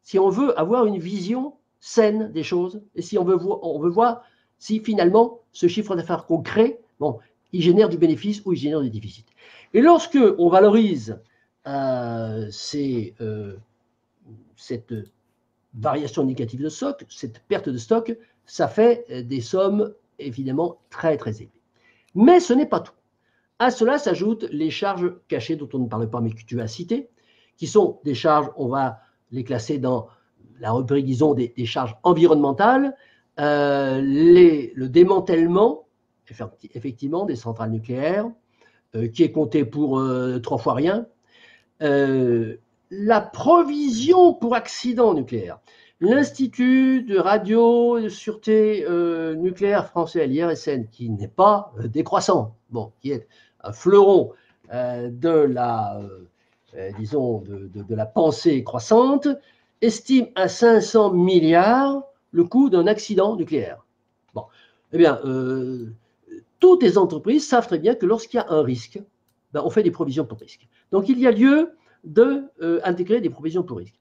Si on veut avoir une vision saine des choses, et si on veut voir si finalement ce chiffre d'affaires qu'on crée, il génère du bénéfice ou il génère du déficit. Et lorsque on valorise cette variation négative de stock, cette perte de stock, ça fait des sommes évidemment très très élevées. Mais ce n'est pas tout. À cela s'ajoutent les charges cachées dont on ne parle pas, mais que tu as citées, qui sont des charges, on va les classer dans la rubrique, disons, des charges environnementales, le démantèlement, effectivement, des centrales nucléaires, qui est compté pour 3 fois rien, la provision pour accident nucléaire. L'Institut de radio de sûreté nucléaire français, l'IRSN, qui n'est pas décroissant, bon, qui est un fleuron de la, disons, de la pensée croissante, estime à 500 milliards le coût d'un accident nucléaire. Bon, eh bien, toutes les entreprises savent très bien que lorsqu'il y a un risque, ben, on fait des provisions pour risque. Donc, il y a lieu d'intégrer des provisions pour risque.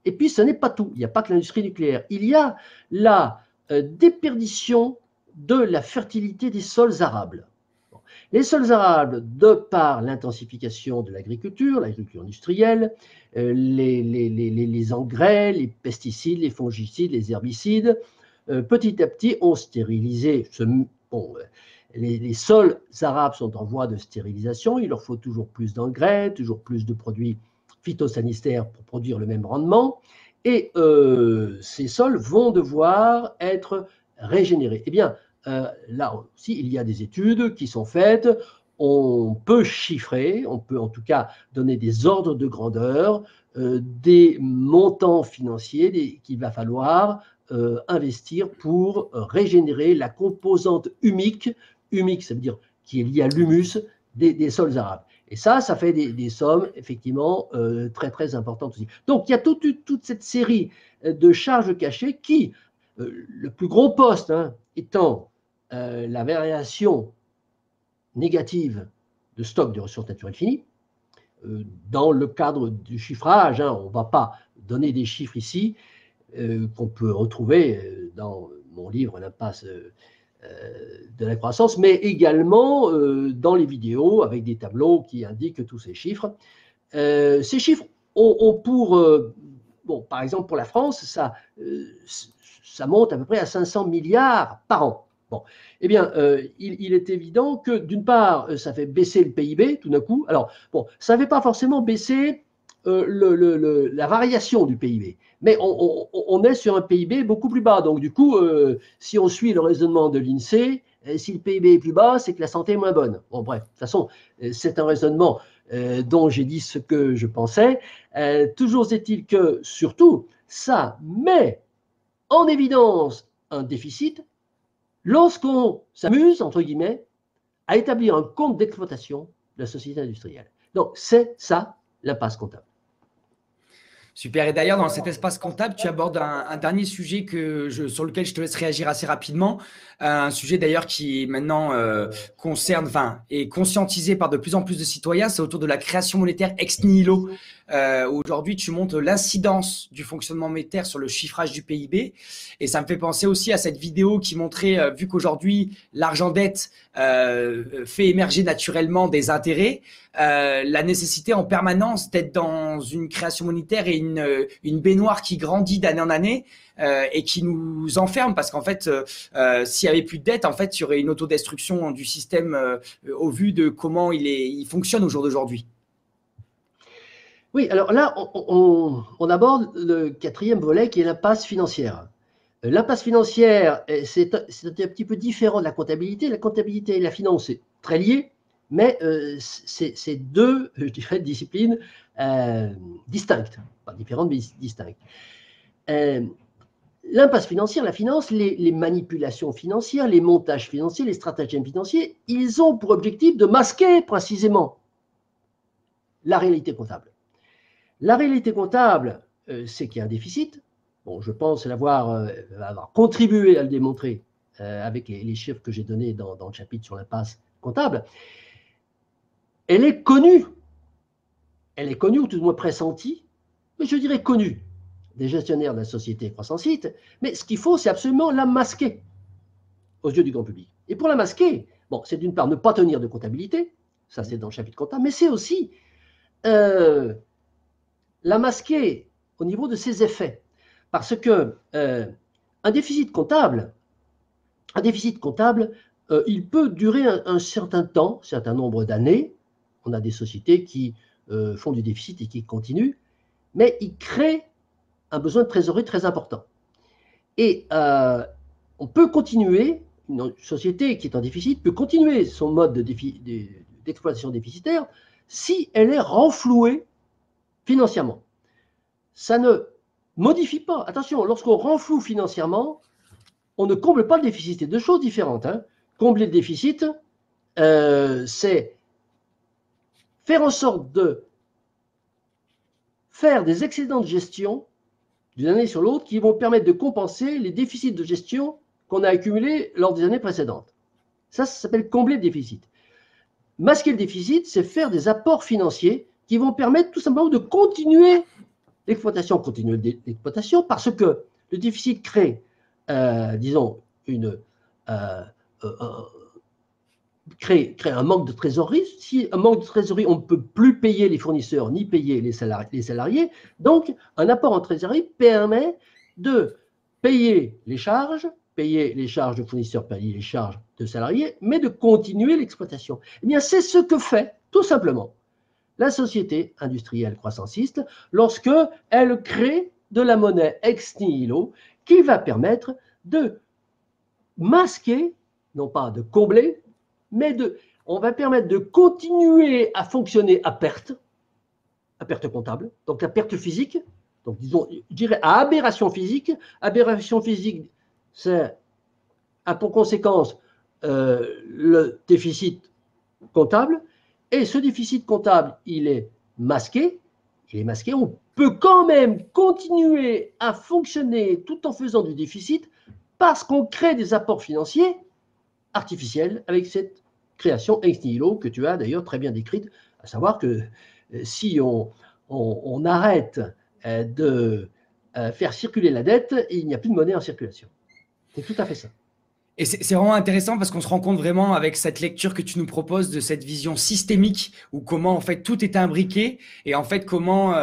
Et puis, ce n'est pas tout. Il n'y a pas que l'industrie nucléaire. Il y a la déperdition de la fertilité des sols arables. Bon. Les sols arables, de par l'intensification de l'agriculture industrielle, les engrais, les pesticides, les fongicides, les herbicides, petit à petit ont stérilisé les sols arables sont en voie de stérilisation, il leur faut toujours plus d'engrais, toujours plus de produits phytosanitaires pour produire le même rendement, et ces sols vont devoir être régénérés. Eh bien, là aussi, il y a des études qui sont faites, on peut chiffrer, on peut en tout cas donner des ordres de grandeur, des montants financiers qu'il va falloir investir pour régénérer la composante humique. Humique, ça veut dire qui est lié à l'humus des sols arables. Et ça fait des sommes effectivement très très importantes aussi. Donc il y a toute cette série de charges cachées qui, le plus gros poste étant la variation négative de stock de ressources naturelles finies. Dans le cadre du chiffrage, on ne va pas donner des chiffres ici qu'on peut retrouver dans mon livre L'impasse de la croissance, mais également dans les vidéos avec des tableaux qui indiquent tous ces chiffres. Ces chiffres ont pour, par exemple pour la France, ça monte à peu près à 500 milliards par an. Bon, eh bien, il est évident que d'une part, ça fait baisser le PIB tout d'un coup. Alors, bon, ça ne fait pas forcément baisser la variation du PIB, mais on est sur un PIB beaucoup plus bas. Donc, du coup, si on suit le raisonnement de l'INSEE, si le PIB est plus bas, c'est que la santé est moins bonne. Bon, bref, de toute façon, c'est un raisonnement dont j'ai dit ce que je pensais. Toujours est-il que, surtout, ça met en évidence un déficit lorsqu'on s'amuse, entre guillemets, à établir un compte d'exploitation de la société industrielle. Donc, c'est ça l'impasse comptable.
Super. Et d'ailleurs, dans cet espace comptable, tu abordes un dernier sujet sur lequel je te laisse réagir assez rapidement. Un sujet d'ailleurs qui maintenant concerne, est conscientisé par de plus en plus de citoyens. C'est autour de la création monétaire ex nihilo. Aujourd'hui, tu montres l'incidence du fonctionnement monétaire sur le chiffrage du PIB. Et ça me fait penser aussi à cette vidéo qui montrait, vu qu'aujourd'hui, l'argent dette fait émerger naturellement des intérêts, la nécessité en permanence d'être dans une création monétaire et une baignoire qui grandit d'année en année et qui nous enferme parce qu'en fait, s'il n'y avait plus de dette, en fait, il y aurait une autodestruction du système au vu de comment il fonctionne au jour d'aujourd'hui.
Oui, alors là, on aborde le quatrième volet qui est l'impasse financière. L'impasse financière, c'est un petit peu différent de la comptabilité. La comptabilité et la finance, c'est très lié, mais c'est deux, je dirais, disciplines distinctes, pas différentes, mais distinctes. L'impasse financière, la finance, les manipulations financières, les montages financiers, les stratagèmes financiers, ils ont pour objectif de masquer précisément la réalité comptable. La réalité comptable, c'est qu'il y a un déficit. Bon, je pense avoir contribué à le démontrer avec les chiffres que j'ai donnés dans le chapitre sur l'impasse comptable. Elle est connue. Elle est connue, ou tout du moins pressentie, mais je dirais connue des gestionnaires de la société Croissance-Site. Mais ce qu'il faut, c'est absolument la masquer aux yeux du grand public. Et pour la masquer, bon, c'est d'une part ne pas tenir de comptabilité, ça c'est dans le chapitre comptable, mais c'est aussi la masquer au niveau de ses effets. Parce que un déficit comptable il peut durer un certain temps, un certain nombre d'années. On a des sociétés qui font du déficit et qui continuent, mais il crée un besoin de trésorerie très important. Et on peut continuer, une société qui est en déficit peut continuer son mode d'exploitation déficitaire si elle est renflouée financièrement. Ça ne modifie pas. Attention, lorsqu'on renfloue financièrement, on ne comble pas le déficit. C'est deux choses différentes. Hein. Combler le déficit, c'est faire en sorte de faire des excédents de gestion d'une année sur l'autre qui vont permettre de compenser les déficits de gestion qu'on a accumulés lors des années précédentes. Ça s'appelle combler le déficit. Masquer le déficit, c'est faire des apports financiers qui vont permettre tout simplement de continuer l'exploitation, parce que le déficit crée, disons, crée un manque de trésorerie. Si un manque de trésorerie, on ne peut plus payer les fournisseurs ni payer les salariés. Donc, un apport en trésorerie permet de payer les charges de fournisseurs, payer les charges de salariés, mais de continuer l'exploitation. Eh bien, c'est ce que fait, tout simplement, la société industrielle croissanciste lorsque elle crée de la monnaie ex nihilo qui va permettre de masquer, non pas de combler, mais on va permettre de continuer à fonctionner à perte comptable, donc à perte physique, donc disons, je dirais à aberration physique. Aberration physique, c'est a pour conséquence le déficit comptable, et ce déficit comptable, il est masqué, on peut quand même continuer à fonctionner tout en faisant du déficit parce qu'on crée des apports financiers artificiels avec cette création ex nihilo que tu as d'ailleurs très bien décrite, à savoir que si on arrête de faire circuler la dette, il n'y a plus de monnaie en circulation. C'est tout à fait ça.
Et c'est vraiment intéressant parce qu'on se rend compte vraiment avec cette lecture que tu nous proposes de cette vision systémique où comment en fait tout est imbriqué et en fait comment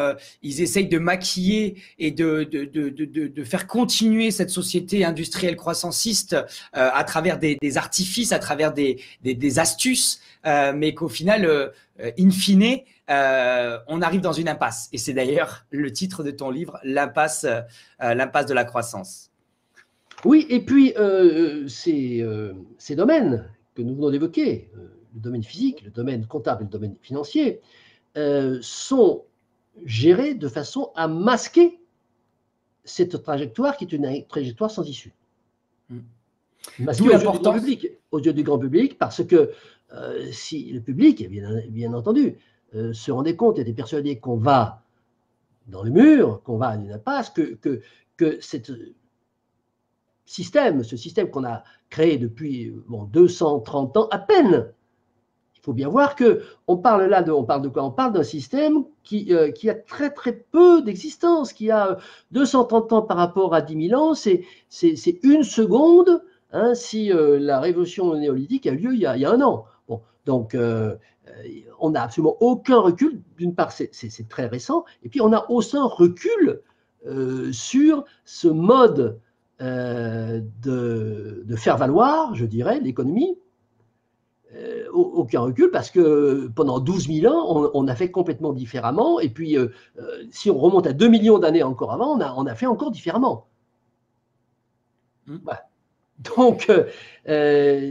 ils essayent de maquiller et de faire continuer cette société industrielle croissanciste à travers des artifices, à travers des astuces, mais qu'au final, in fine, on arrive dans une impasse. Et c'est d'ailleurs le titre de ton livre, l'impasse de la croissance.
Oui, et puis ces domaines que nous venons d'évoquer, le domaine physique, le domaine comptable et le domaine financier, sont gérés de façon à masquer cette trajectoire qui est une trajectoire sans issue. Masquer aux yeux du grand public, parce que si le public, bien entendu, se rendait compte et était persuadé qu'on va dans le mur, qu'on va à une impasse, que cette ce système qu'on a créé depuis 230 ans à peine. Il faut bien voir qu'on parle là on parle de quoi? On parle d'un système qui a très très peu d'existence, qui a 230 ans par rapport à 10 000 ans, c'est une seconde, hein, si la révolution néolithique a eu lieu il y a un an. Bon, donc on n'a absolument aucun recul. D'une part, c'est très récent, et puis on a aussi un recul sur ce mode de faire valoir, je dirais, l'économie. Aucun recul parce que pendant 12 000 ans, on a fait complètement différemment. Et puis, si on remonte à 2 millions d'années encore avant, on a fait encore différemment. Voilà. Donc,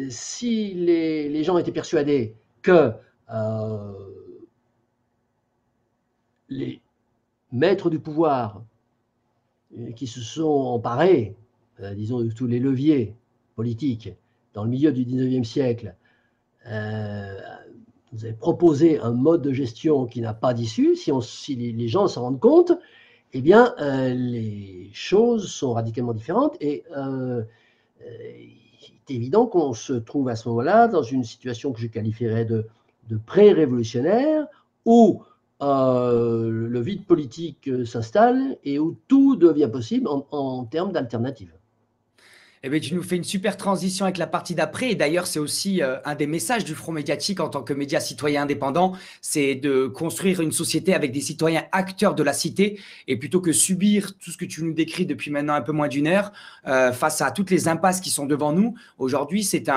si les gens étaient persuadés que les maîtres du pouvoir qui se sont emparés, disons, de tous les leviers politiques dans le milieu du 19e siècle, vous avez proposé un mode de gestion qui n'a pas d'issue. Si les gens s'en rendent compte, eh bien, les choses sont radicalement différentes et il est évident qu'on se trouve à ce moment-là dans une situation que je qualifierais de pré-révolutionnaire où le vide politique s'installe et où tout devient possible en termes d'alternatives.
Eh bien, tu nous fais une super transition avec la partie d'après. Et d'ailleurs, c'est aussi un des messages du Front médiatique en tant que média citoyen indépendant, c'est de construire une société avec des citoyens acteurs de la cité et plutôt que subir tout ce que tu nous décris depuis maintenant un peu moins d'une heure face à toutes les impasses qui sont devant nous. Aujourd'hui, c'est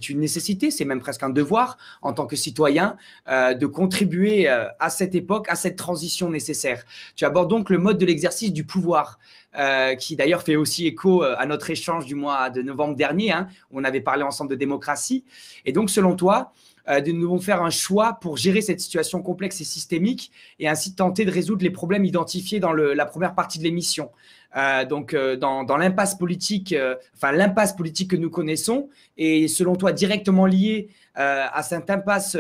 une nécessité, c'est même presque un devoir en tant que citoyen de contribuer à cette époque, à cette transition nécessaire. Tu abordes donc le mode de l'exercice du pouvoir. Qui d'ailleurs fait aussi écho à notre échange du mois de novembre dernier, hein, où on avait parlé ensemble de démocratie. Et donc, selon toi, nous devons faire un choix pour gérer cette situation complexe et systémique et ainsi tenter de résoudre les problèmes identifiés dans la première partie de l'émission. Dans l'impasse politique, l'impasse politique que nous connaissons est, selon toi, directement liée à cette impasse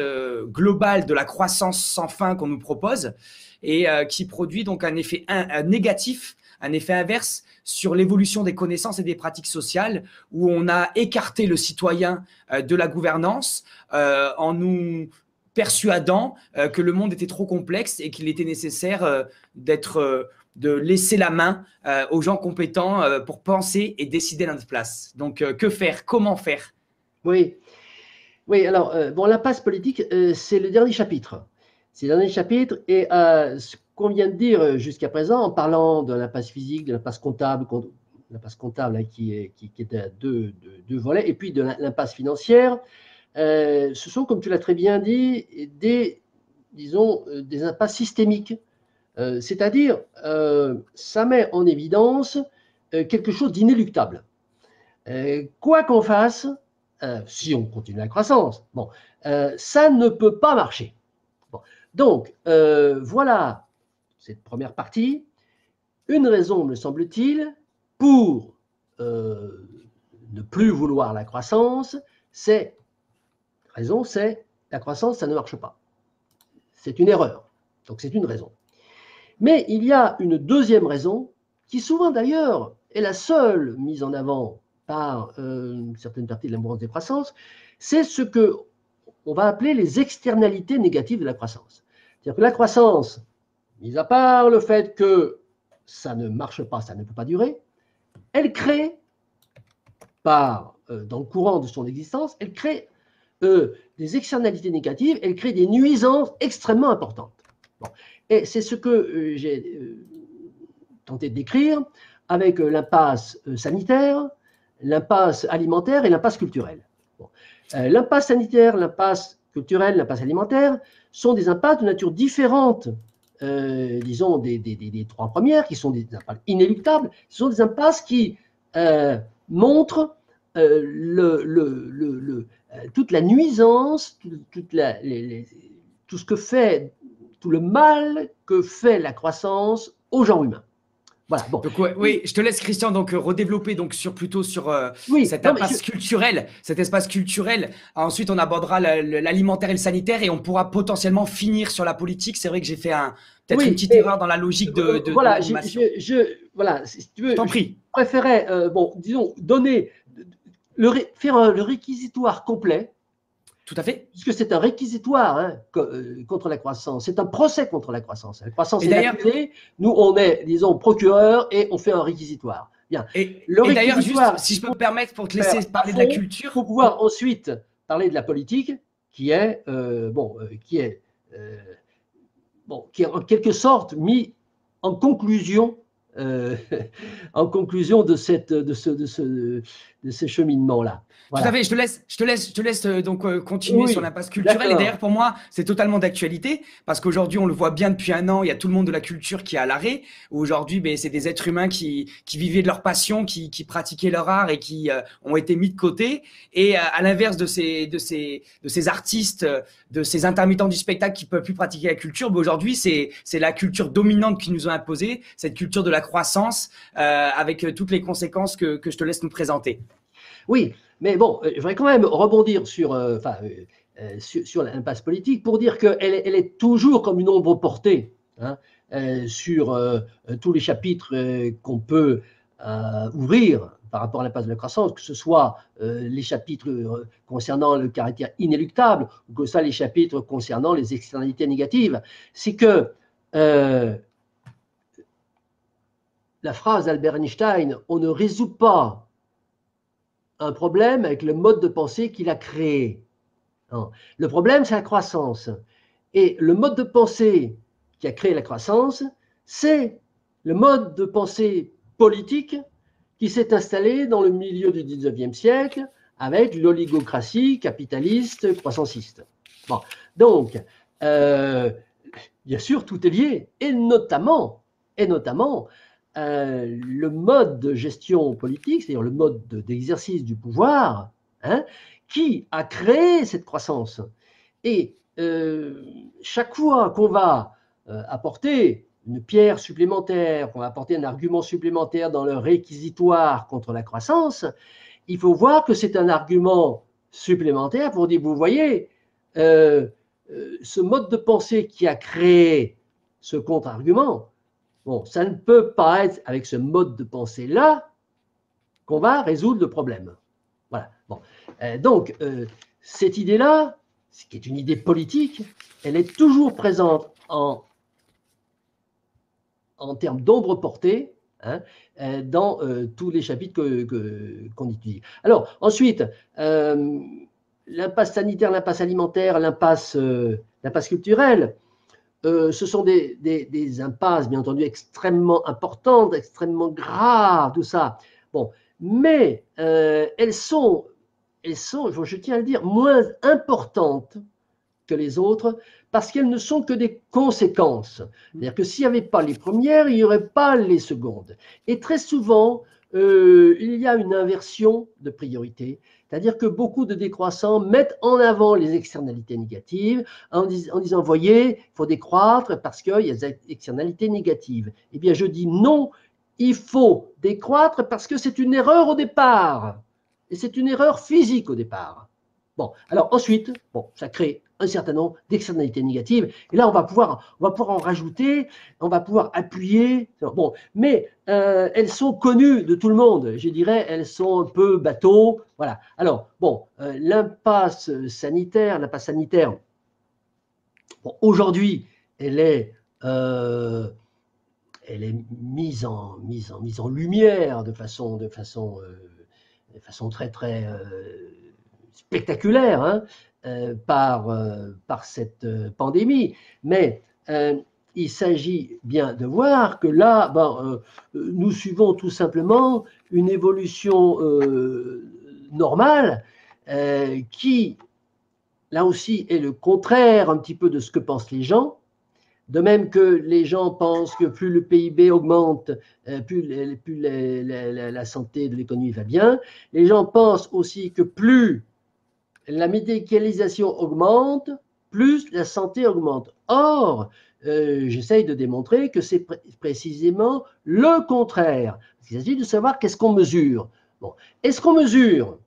globale de la croissance sans fin qu'on nous propose et qui produit donc un effet négatif, un effet inverse sur l'évolution des connaissances et des pratiques sociales, où on a écarté le citoyen de la gouvernance en nous persuadant que le monde était trop complexe et qu'il était nécessaire de laisser la main aux gens compétents pour penser et décider à notre place. Donc, que faire? Comment faire?
Oui, oui. Alors, l'impasse politique, c'est le dernier chapitre. C'est le dernier chapitre et ce qu'on vient de dire jusqu'à présent en parlant de l'impasse physique, de l'impasse comptable hein, qui est à deux volets, et puis de l'impasse financière, ce sont, comme tu l'as très bien dit, des impasses systémiques. C'est-à-dire, ça met en évidence quelque chose d'inéluctable. Quoi qu'on fasse, si on continue la croissance, ça ne peut pas marcher. Bon. Donc, voilà cette première partie. Une raison, me semble-t-il, pour ne plus vouloir la croissance, c'est la croissance, ça ne marche pas. C'est une erreur. Donc, c'est une raison. Mais il y a une deuxième raison, qui souvent d'ailleurs est la seule mise en avant par une certaine partie de la mouvance des croissances, c'est ce qu'on va appeler les externalités négatives de la croissance. C'est-à-dire que la croissance, mis à part le fait que ça ne marche pas, ça ne peut pas durer, elle crée, dans le courant de son existence, elle crée des externalités négatives, elle crée des nuisances extrêmement importantes. Bon. Et c'est ce que j'ai tenté de décrire avec l'impasse sanitaire, l'impasse alimentaire et l'impasse culturelle. Bon. L'impasse sanitaire, l'impasse culturelle, l'impasse alimentaire sont des impasses de nature différente, disons, des trois premières, qui sont des impasses inéluctables. Ce sont des impasses qui montrent toute la nuisance, tout ce que fait, tout le mal que fait la croissance au genre humain. Voilà, bon.
Donc, oui, je te laisse, Christian, donc redévelopper plutôt sur cet espace culturel. Ensuite, on abordera l'alimentaire et le sanitaire et on pourra potentiellement finir sur la politique. C'est vrai que j'ai fait peut-être une petite erreur dans la logique de
voilà,
voilà,
si tu veux,
t'en prie.
Je préférais, disons, faire le réquisitoire complet.
Tout à fait.
Puisque c'est un réquisitoire hein, contre la croissance, c'est un procès contre la croissance. La croissance est accusée, nous on est, disons, procureur et on fait un réquisitoire. Bien.
Et d'ailleurs, juste, si je peux me permettre, pour te laisser parler de la culture.
Pour pouvoir ensuite parler de la politique, qui est en quelque sorte mis en conclusion de ce cheminement-là.
Voilà. Tout à fait, je te laisse donc continuer sur l'impasse culturelle. Et d'ailleurs, pour moi, c'est totalement d'actualité parce qu'aujourd'hui, on le voit bien depuis un an, il y a tout le monde de la culture qui est à l'arrêt. Aujourd'hui, c'est des êtres humains qui vivaient de leur passion, qui pratiquaient leur art et qui ont été mis de côté. Et à l'inverse de ces artistes, de ces intermittents du spectacle qui peuvent plus pratiquer la culture, aujourd'hui, c'est la culture dominante qui nous a imposé, cette culture de la croissance avec toutes les conséquences que je te laisse nous présenter.
Oui, mais bon, je voudrais quand même rebondir sur l'impasse politique pour dire qu'elle est toujours comme une ombre portée hein, sur tous les chapitres qu'on peut ouvrir par rapport à l'impasse de la croissance, que ce soit les chapitres concernant le caractère inéluctable ou que ce soit les chapitres concernant les externalités négatives. C'est que la phrase d'Albert Einstein, on ne résout pas un problème avec le mode de pensée qu'il a créé. Non. Le problème, c'est la croissance. Et le mode de pensée qui a créé la croissance, c'est le mode de pensée politique qui s'est installé dans le milieu du 19e siècle avec l'oligocratie capitaliste croissanciste. Bon, donc, bien sûr, tout est lié, et notamment le mode de gestion politique, c'est-à-dire le mode d'exercice du pouvoir, hein, qui a créé cette croissance. Et chaque fois qu'on va apporter une pierre supplémentaire, qu'on va apporter un argument supplémentaire dans le réquisitoire contre la croissance, il faut voir que c'est un argument supplémentaire pour dire, vous voyez, ce mode de pensée qui a créé ce contre-argument, bon, ça ne peut pas être avec ce mode de pensée-là qu'on va résoudre le problème. Voilà. Bon. Donc, cette idée-là, qui est une idée politique, elle est toujours présente en termes d'ombre portée, hein, dans tous les chapitres qu'on étudie. Alors, ensuite, l'impasse sanitaire, l'impasse alimentaire, l'impasse culturelle, ce sont des impasses, bien entendu, extrêmement importantes, extrêmement graves, tout ça. Bon, mais elles sont, je tiens à le dire, moins importantes que les autres, parce qu'elles ne sont que des conséquences. C'est-à-dire que s'il n'y avait pas les premières, il n'y aurait pas les secondes. Et très souvent, il y a une inversion de priorité, c'est-à-dire que beaucoup de décroissants mettent en avant les externalités négatives en disant, voyez, il faut décroître parce qu'il y a des externalités négatives. Eh bien, je dis non, il faut décroître parce que c'est une erreur au départ. Et c'est une erreur physique au départ. Bon, alors ensuite, bon, ça crée un certain nombre d'externalités négatives. Et là, on va pouvoir en rajouter, on va pouvoir appuyer. Bon, mais elles sont connues de tout le monde. Je dirais, elles sont un peu bateau. Voilà. Alors, bon, l'impasse sanitaire, bon, aujourd'hui, elle est mise en lumière de façon très, très spectaculaire, hein, par cette pandémie. Mais il s'agit bien de voir que là, nous suivons tout simplement une évolution normale qui, là aussi, est le contraire un petit peu de ce que pensent les gens. De même que les gens pensent que plus le PIB augmente, plus la santé de l'économie va bien, les gens pensent aussi que plus la médicalisation augmente, plus la santé augmente. Or, j'essaye de démontrer que c'est précisément le contraire. Il s'agit de savoir qu'est-ce qu'on mesure. Bon. Est-ce qu'on mesure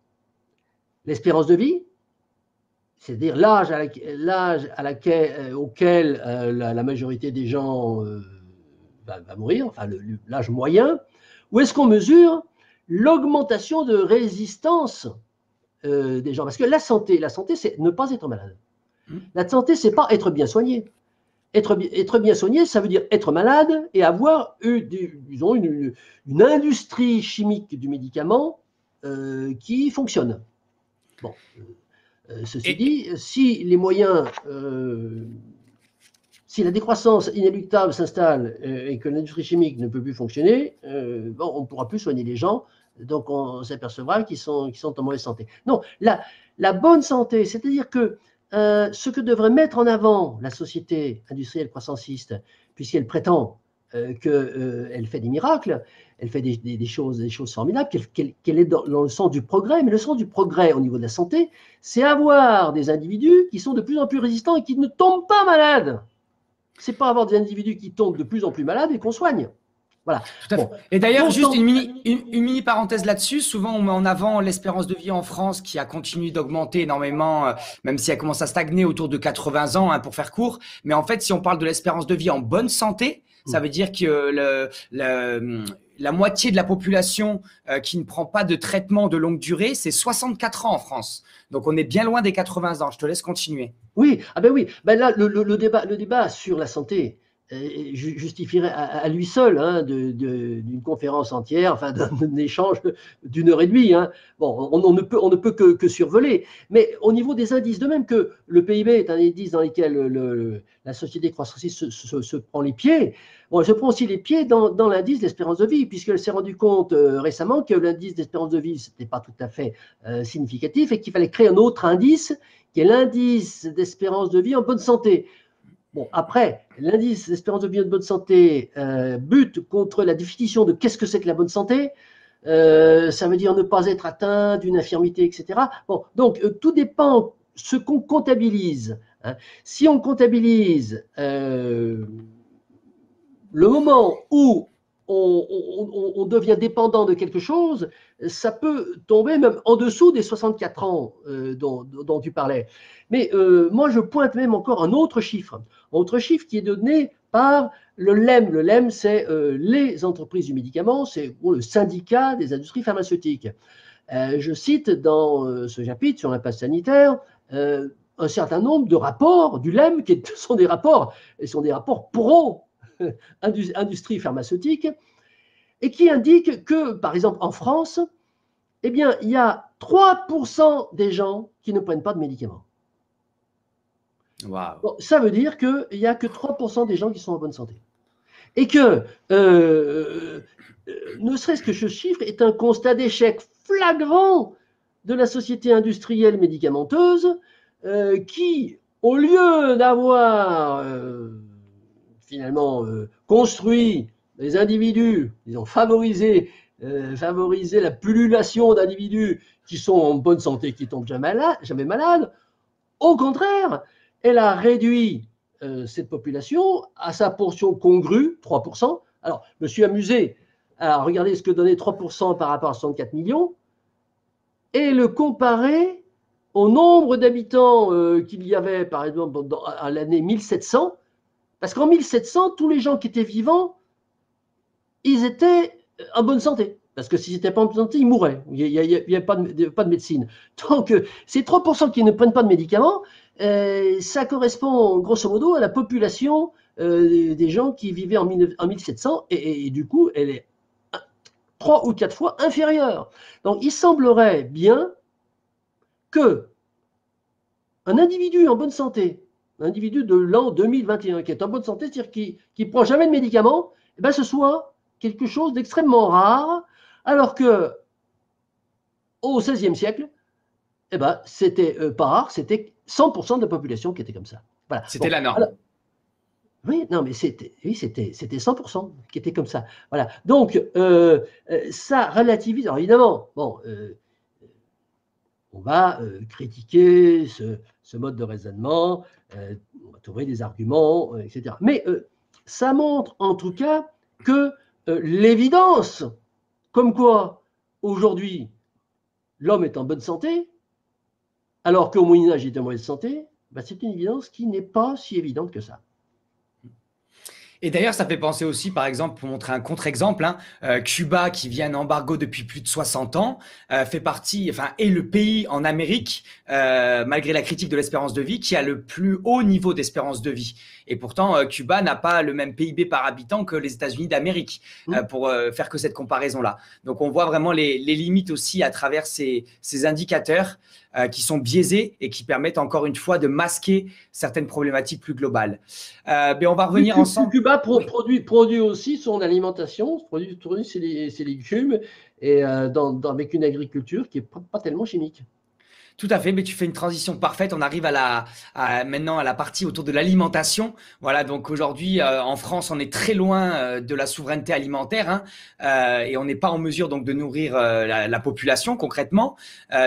l'espérance de vie, c'est-à-dire l'âge auquel la majorité des gens va mourir, enfin l'âge moyen, ou est-ce qu'on mesure l'augmentation de résistance des gens? Parce que la santé, c'est ne pas être malade. La santé, c'est pas être bien soigné. Être bien soigné, ça veut dire être malade et avoir disons, une industrie chimique du médicament qui fonctionne. Bon. Ceci dit, si les moyens, si la décroissance inéluctable s'installe et que l'industrie chimique ne peut plus fonctionner, bon, on ne pourra plus soigner les gens, donc on s'apercevra qu'ils sont en mauvaise santé. Non, la bonne santé, c'est-à-dire que ce que devrait mettre en avant la société industrielle croissanciste, puisqu'elle prétend qu'elle fait des miracles, elle fait des choses formidables, qu'elle est dans le sens du progrès. Mais le sens du progrès au niveau de la santé, c'est avoir des individus qui sont de plus en plus résistants et qui ne tombent pas malades. C'est pas avoir des individus qui tombent de plus en plus malades et qu'on soigne. Voilà.
Bon. Et d'ailleurs, juste une mini parenthèse là-dessus. Souvent, on met en avant l'espérance de vie en France qui a continué d'augmenter énormément, même si elle commence à stagner autour de 80 ans, hein, pour faire court. Mais en fait, si on parle de l'espérance de vie en bonne santé, ça veut dire que la moitié de la population qui ne prend pas de traitement de longue durée, c'est 64 ans en France. Donc, on est bien loin des 80 ans. Je te laisse continuer.
Oui, ah ben oui. Ben là, le débat sur la santé, justifierait à lui seul hein, d'une conférence entière, enfin d'un échange d'1 heure et demie. Hein. Bon, on ne peut que survoler. Mais au niveau des indices, de même que le PIB est un indice dans lequel la société croissantiste se prend les pieds, bon, elle se prend aussi les pieds dans l'indice d'espérance de vie, puisqu'elle s'est rendue compte récemment que l'indice d'espérance de vie, ce n'était pas tout à fait significatif et qu'il fallait créer un autre indice, qui est l'indice d'espérance de vie en bonne santé. Bon, après, l'indice d'espérance de vie en bonne santé bute contre la définition de qu'est-ce que c'est que la bonne santé. Ça veut dire ne pas être atteint d'une infirmité, etc. Bon, donc, tout dépend ce qu'on comptabilise. Hein. Si on comptabilise le moment où on devient dépendant de quelque chose, ça peut tomber même en dessous des 64 ans dont tu parlais. Mais moi, je pointe même encore un autre chiffre qui est donné par le LEM. Le LEM, c'est les entreprises du médicament, c'est le syndicat des industries pharmaceutiques. Je cite dans ce chapitre sur l'impasse sanitaire un certain nombre de rapports du LEM qui sont des rapports pro industrie pharmaceutique, et qui indique que, par exemple, en France, eh bien, il y a 3% des gens qui ne prennent pas de médicaments.
Wow.
Bon, ça veut dire qu'il n'y a que 3% des gens qui sont en bonne santé. Et que, ne serait-ce que ce chiffre est un constat d'échec flagrant de la société industrielle médicamenteuse qui, au lieu d'avoir finalement construit les individus, ils ont favorisé la pullulation d'individus qui sont en bonne santé, qui tombent jamais malades. Au contraire, elle a réduit cette population à sa portion congrue, 3%. Alors, je me suis amusé à regarder ce que donnait 3% par rapport à 64 millions et le comparer au nombre d'habitants qu'il y avait, par exemple, à l'année 1700. Parce qu'en 1700, tous les gens qui étaient vivants, ils étaient en bonne santé. Parce que s'ils n'étaient pas en bonne santé, ils mouraient. Il n'y avait pas de médecine. Donc, ces 3% qui ne prennent pas de médicaments, ça correspond grosso modo à la population des gens qui vivaient en 1700. Et du coup, elle est 3 ou 4 fois inférieure. Donc, il semblerait bien que un individu en bonne santé, un individu de l'an 2021 qui est en bonne santé, c'est-à-dire qui ne prend jamais de médicaments, eh ben, ce soit quelque chose d'extrêmement rare, alors que au XVIe siècle, eh ben, c'était pas rare, c'était 100% de la population qui était comme ça. Voilà.
C'était la norme.
Alors, oui, non, mais c'était 100% qui était comme ça. Voilà. Donc, ça relativise. Alors, évidemment, bon, on va critiquer ce mode de raisonnement, on va trouver des arguments, etc. Mais ça montre en tout cas que l'évidence, comme quoi aujourd'hui l'homme est en bonne santé, alors qu'au Moyen-Âge il était en mauvaise santé, bah, c'est une évidence qui n'est pas si évidente que ça.
Et d'ailleurs, ça fait penser aussi, par exemple, pour montrer un contre-exemple, hein, Cuba, qui vit un embargo depuis plus de 60 ans, fait partie, enfin, est le pays en Amérique, malgré la critique de l'espérance de vie, qui a le plus haut niveau d'espérance de vie. Et pourtant, Cuba n'a pas le même PIB par habitant que les États-Unis d'Amérique, pour faire que cette comparaison-là. Donc, on voit vraiment les limites aussi à travers ces indicateurs qui sont biaisés et qui permettent encore une fois de masquer certaines problématiques plus globales. Mais on va revenir ensemble.
Cuba produit aussi son alimentation, produit ses légumes et avec une agriculture qui n'est pas tellement chimique.
Tout à fait, mais tu fais une transition parfaite. On arrive maintenant à la partie autour de l'alimentation. Voilà, donc aujourd'hui en France, on est très loin de la souveraineté alimentaire, hein, et on n'est pas en mesure donc de nourrir la population concrètement.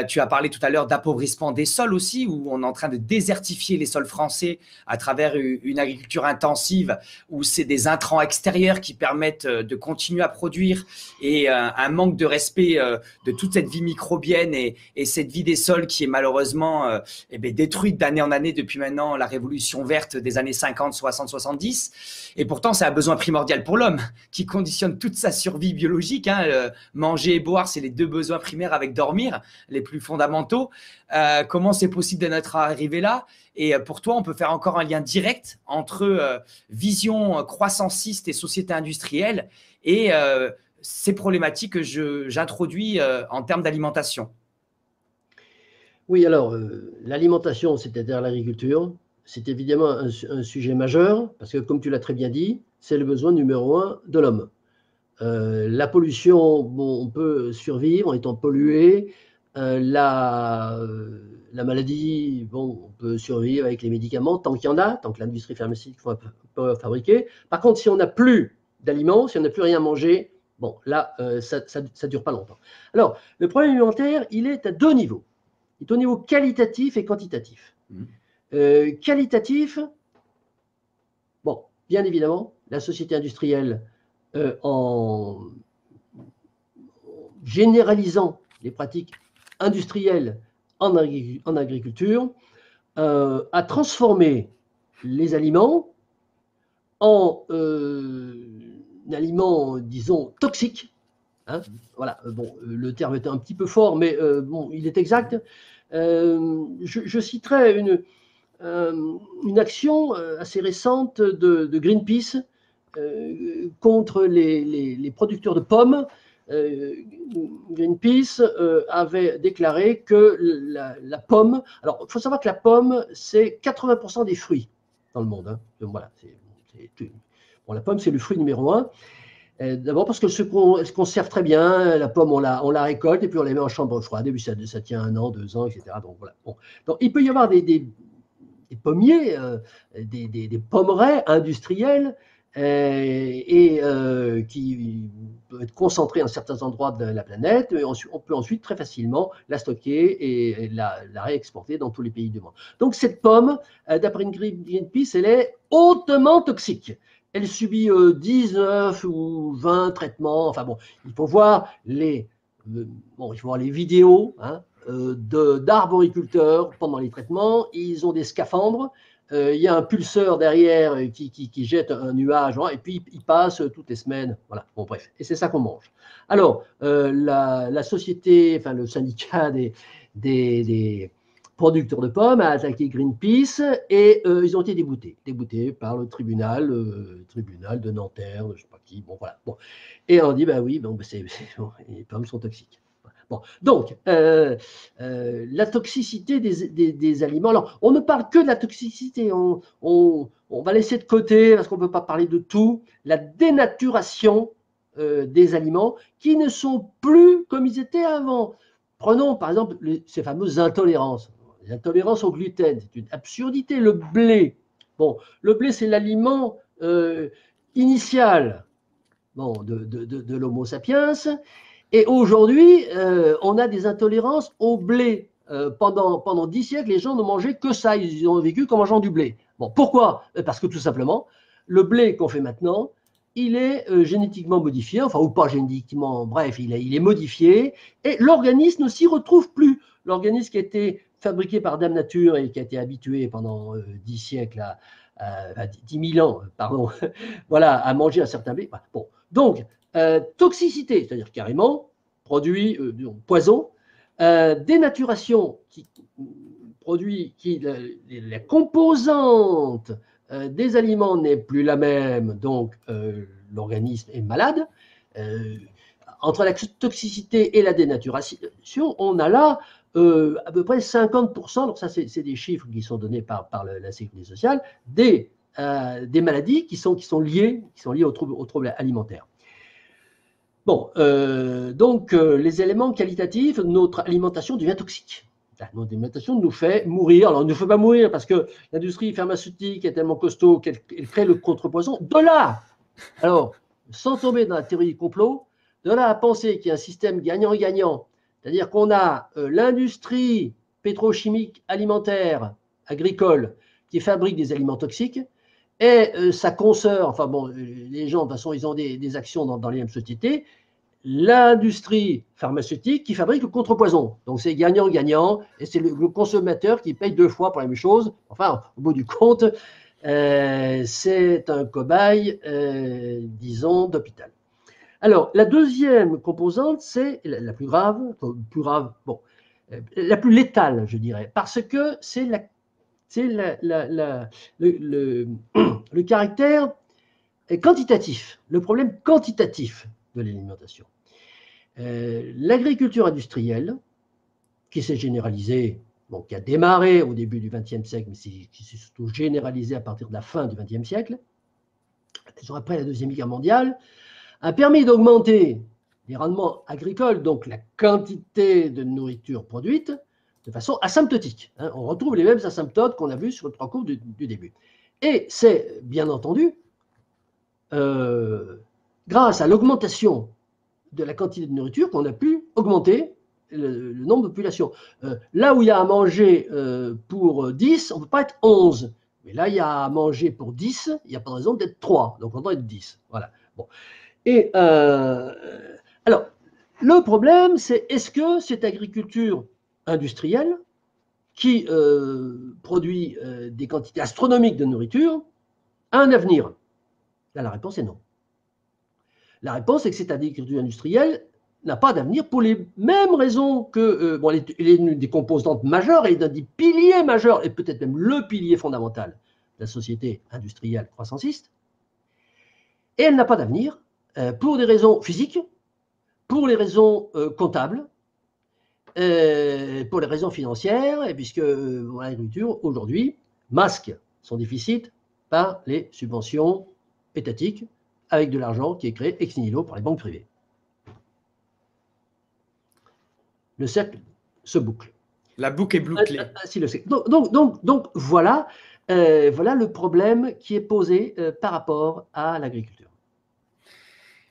Tu as parlé tout à l'heure d'appauvrissement des sols aussi, où on est en train de désertifier les sols français à travers une agriculture intensive, où c'est des intrants extérieurs qui permettent de continuer à produire, et un manque de respect de toute cette vie microbienne et cette vie des sols qui qui est malheureusement détruite d'année en année depuis maintenant la révolution verte des années 50, 60, 70. Et pourtant, c'est un besoin primordial pour l'homme qui conditionne toute sa survie biologique. Hein. Manger et boire, c'est les 2 besoins primaires avec dormir, les plus fondamentaux. Comment c'est possible d'en être arrivé là? Et pour toi, on peut faire encore un lien direct entre vision croissanciste et société industrielle et ces problématiques que j'introduis en termes d'alimentation.
Oui, alors, l'alimentation, c'est-à-dire l'agriculture, c'est évidemment un sujet majeur, parce que comme tu l'as très bien dit, c'est le besoin numéro 1 de l'homme. La pollution, bon, on peut survivre en étant pollué. La maladie, bon, on peut survivre avec les médicaments, tant qu'il y en a, tant que l'industrie pharmaceutique peut fabriquer. Par contre, si on n'a plus d'aliments, si on n'a plus rien à manger, bon, là, ça ne dure pas longtemps. Alors, le problème alimentaire, il est à 2 niveaux. Il est au niveau qualitatif et quantitatif. Qualitatif, bon, bien évidemment, la société industrielle, en généralisant les pratiques industrielles en agriculture, a transformé les aliments en aliments, disons, toxiques. Hein, voilà, bon, le terme est un petit peu fort, mais bon, il est exact. Je citerai une action assez récente de Greenpeace contre les producteurs de pommes. Greenpeace avait déclaré que la pomme, alors il faut savoir que la pomme, c'est 80% des fruits dans le monde. Hein. Donc, voilà, bon, la pomme, c'est le fruit numéro 1. D'abord parce qu'elle se conserve très bien, la pomme on la récolte et puis on la met en chambre froide, et puis ça tient 1 an, 2 ans, etc. Donc voilà. Bon. Donc il peut y avoir des pommiers, des pommeraies industrielles qui peuvent être concentrées en certains endroits de la planète, et on peut ensuite très facilement la stocker et la réexporter dans tous les pays du monde. Donc cette pomme, d'après Greenpeace, elle est hautement toxique. Elle subit 19 ou 20 traitements. Enfin bon, il faut voir les vidéos hein, d'arboriculteurs pendant les traitements. Ils ont des scaphandres. Il y a un pulseur derrière qui jette un nuage, hein, et puis il passe toutes les semaines. Voilà, bon bref, et c'est ça qu'on mange. Alors, la société, enfin le syndicat des producteurs de pommes a attaqué Greenpeace et ils ont été déboutés par le tribunal de Nanterre, je ne sais pas qui, bon voilà. Bon. Et on dit, bah oui, bon, les pommes sont toxiques. Bon, donc, la toxicité des aliments. Alors, on ne parle que de la toxicité. On va laisser de côté, parce qu'on ne peut pas parler de tout, la dénaturation des aliments qui ne sont plus comme ils étaient avant. Prenons par exemple ces fameuses intolérances. Les intolérances au gluten, c'est une absurdité. Le blé. Bon, le blé, c'est l'aliment initial bon, de l'Homo sapiens. Et aujourd'hui, on a des intolérances au blé. Pendant 10 siècles, les gens ne mangeaient que ça. Ils ont vécu qu'en mangeant du blé. Bon, pourquoi? Parce que tout simplement, le blé qu'on fait maintenant, il est génétiquement modifié, enfin, ou pas génétiquement, bref, il est modifié, et l'organisme ne s'y retrouve plus. L'organisme qui a été fabriqué par Dame Nature et qui a été habitué pendant 10 siècles, 10 000 ans, pardon, voilà, à manger un certain blé. Bon, donc, toxicité, c'est-à-dire carrément, produit, poison, dénaturation, qui produit la composante des aliments n'est plus la même, donc l'organisme est malade. Entre la toxicité et la dénaturation, on a là à peu près 50%, donc ça c'est des chiffres qui sont donnés par la Sécurité sociale, des maladies qui sont liées aux troubles alimentaires. Bon, donc les éléments qualitatifs, notre alimentation devient toxique. Notre alimentation nous fait mourir. Alors, elle ne nous fait pas mourir parce que l'industrie pharmaceutique est tellement costaud qu'elle crée le contrepoison. De là, alors, sans tomber dans la théorie du complot, de là à penser qu'il y a un système gagnant-gagnant, c'est-à-dire qu'on a l'industrie pétrochimique alimentaire, agricole, qui fabrique des aliments toxiques, et sa consoeur, enfin bon, les gens, de toute façon, ils ont des actions dans les mêmes sociétés, l'industrie pharmaceutique qui fabrique le contrepoison. Donc c'est gagnant-gagnant, et c'est le consommateur qui paye 2 fois pour la même chose. Enfin, au bout du compte, c'est un cobaye, disons, d'hôpital. Alors, la deuxième composante, c'est la plus grave, bon, la plus létale, je dirais, parce que c'est le caractère quantitatif, le problème quantitatif de l'alimentation. L'agriculture industrielle, qui s'est généralisée, bon, qui a démarré au début du XXe siècle, mais qui s'est surtout généralisée à partir de la fin du XXe siècle, après la Deuxième Guerre mondiale, a permis d'augmenter les rendements agricoles, donc la quantité de nourriture produite, de façon asymptotique. On retrouve les mêmes asymptotes qu'on a vus sur les 3 courbes du début. Et c'est, bien entendu, grâce à l'augmentation de la quantité de nourriture qu'on a pu augmenter le nombre de population. Là où il y a à manger pour 10, on ne peut pas être 11. Mais là, il y a à manger pour 10, il n'y a pas de raison d'être 3. Donc, on doit être 10. Voilà. Bon. Et alors, le problème, c'est est-ce que cette agriculture industrielle qui produit des quantités astronomiques de nourriture a un avenir? Là, la réponse est non. La réponse est que cette agriculture industrielle n'a pas d'avenir pour les mêmes raisons que, bon, elle est une des composantes majeures, elle est un des piliers majeurs, et peut-être même le pilier fondamental de la société industrielle croissanciste, et elle n'a pas d'avenir pour des raisons physiques, pour les raisons comptables, pour les raisons financières, et puisque l'agriculture, aujourd'hui, masque son déficit par les subventions étatiques, avec de l'argent qui est créé ex nihilo par les banques privées. Le cercle se boucle.
La boucle est bouclée.
Donc voilà, voilà le problème qui est posé par rapport à l'agriculture.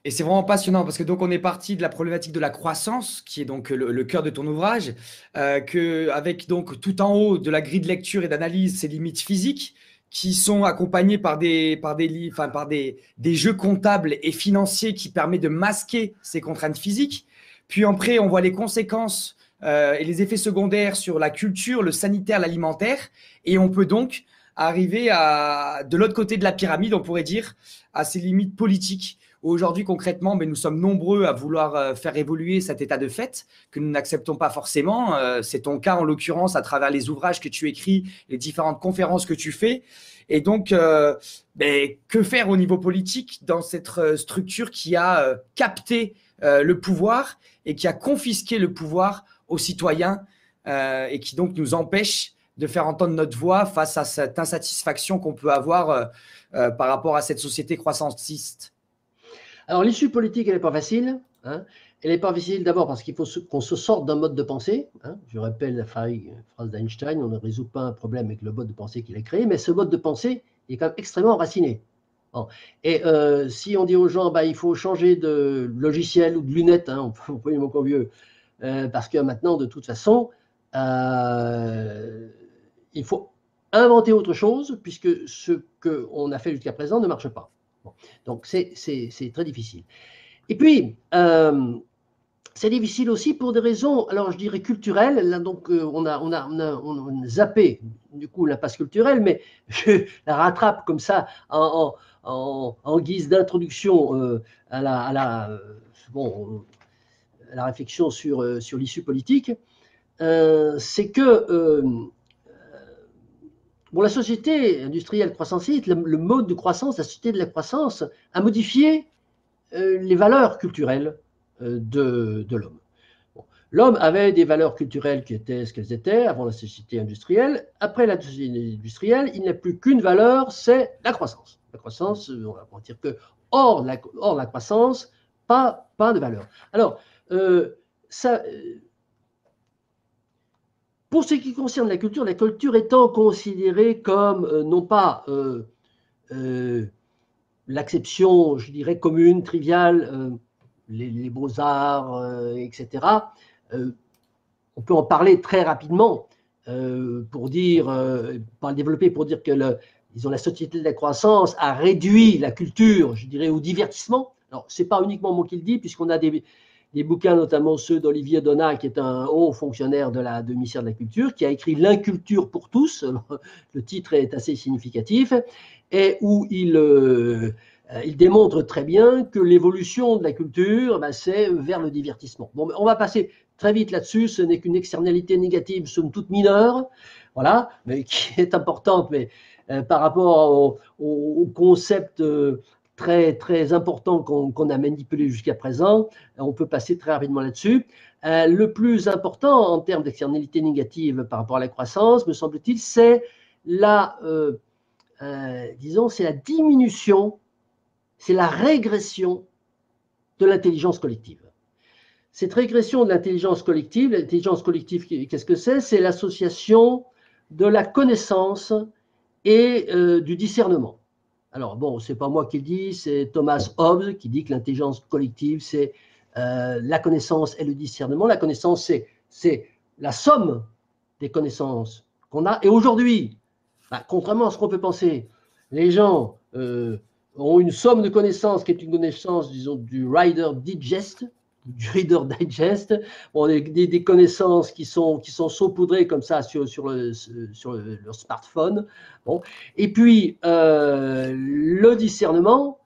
Et c'est vraiment passionnant parce que donc on est parti de la problématique de la croissance, qui est donc le cœur de ton ouvrage, avec donc tout en haut de la grille de lecture et d'analyse ces limites physiques, qui sont accompagnés par des jeux comptables et financiers qui permettent de masquer ces contraintes physiques. Puis après, on voit les conséquences et les effets secondaires sur la culture, le sanitaire, l'alimentaire. Et on peut donc arriver de l'autre côté de la pyramide, on pourrait dire, à ces limites politiques. Aujourd'hui, concrètement, mais nous sommes nombreux à vouloir faire évoluer cet état de fait que nous n'acceptons pas forcément. C'est ton cas, en l'occurrence, à travers les ouvrages que tu écris, les différentes conférences que tu fais. Et donc, que faire au niveau politique dans cette structure qui a capté le pouvoir et qui a confisqué le pouvoir aux citoyens et qui donc nous empêche de faire entendre notre voix face à cette insatisfaction qu'on peut avoir par rapport à cette société croissanciste?
Alors, l'issue politique, elle n'est pas facile. Hein. Elle n'est pas facile d'abord parce qu'il faut qu'on se sorte d'un mode de pensée. Hein. Je rappelle la phrase d'Einstein, on ne résout pas un problème avec le mode de pensée qu'il a créé, mais ce mode de pensée est quand même extrêmement enraciné. Bon. Et si on dit aux gens, il faut changer de logiciel ou de lunettes, hein, on peut dire mon vieux, parce que maintenant, de toute façon, il faut inventer autre chose, puisque ce qu'on a fait jusqu'à présent ne marche pas. Bon. Donc, c'est très difficile. Et puis, c'est difficile aussi pour des raisons, alors je dirais culturelles. Là, donc, on a zappé, du coup, l'impasse culturelle, mais je la rattrape comme ça en guise d'introduction à la réflexion sur l'issue politique. C'est que la société industrielle croissanciste, le mode de croissance, la société de la croissance, a modifié les valeurs culturelles de l'homme. Bon. L'homme avait des valeurs culturelles qui étaient ce qu'elles étaient avant la société industrielle. Après la société industrielle, il n'y a plus qu'une valeur, c'est la croissance. La croissance, on va dire que hors la croissance, pas de valeur. Alors, pour ce qui concerne la culture étant considérée comme non pas l'acception, je dirais, commune, triviale, les beaux-arts, etc. On peut en parler très rapidement pour développer pour dire que la société de la croissance a réduit la culture, je dirais, au divertissement, Alors, ce n'est pas uniquement moi qui le dis, puisqu'on a des bouquins, notamment ceux d'Olivier Donat, qui est un haut fonctionnaire de ministère de la Culture, qui a écrit L'inculture pour tous. Le titre est assez significatif, et où il démontre très bien que l'évolution de la culture, c'est vers le divertissement. Bon, on va passer très vite là-dessus. Ce n'est qu'une externalité négative, somme toute mineure, voilà, mais qui est importante, mais par rapport au concept très, très important qu'on a manipulé jusqu'à présent, on peut passer très rapidement là-dessus. Le plus important en termes d'externalité négative par rapport à la croissance, me semble-t-il, c'est disons, c'est la diminution, c'est la régression de l'intelligence collective. Cette régression de l'intelligence collective, qu'est-ce que c'est? C'est l'association de la connaissance et du discernement. Alors bon, c'est pas moi qui le dis, c'est Thomas Hobbes qui dit que l'intelligence collective, c'est la connaissance et le discernement. La connaissance, c'est la somme des connaissances qu'on a. Et aujourd'hui, contrairement à ce qu'on peut penser, les gens ont une somme de connaissances qui est une connaissance, disons, du Reader Digest, bon, des connaissances qui sont saupoudrées comme ça sur leur smartphone. Bon. Et puis, le discernement,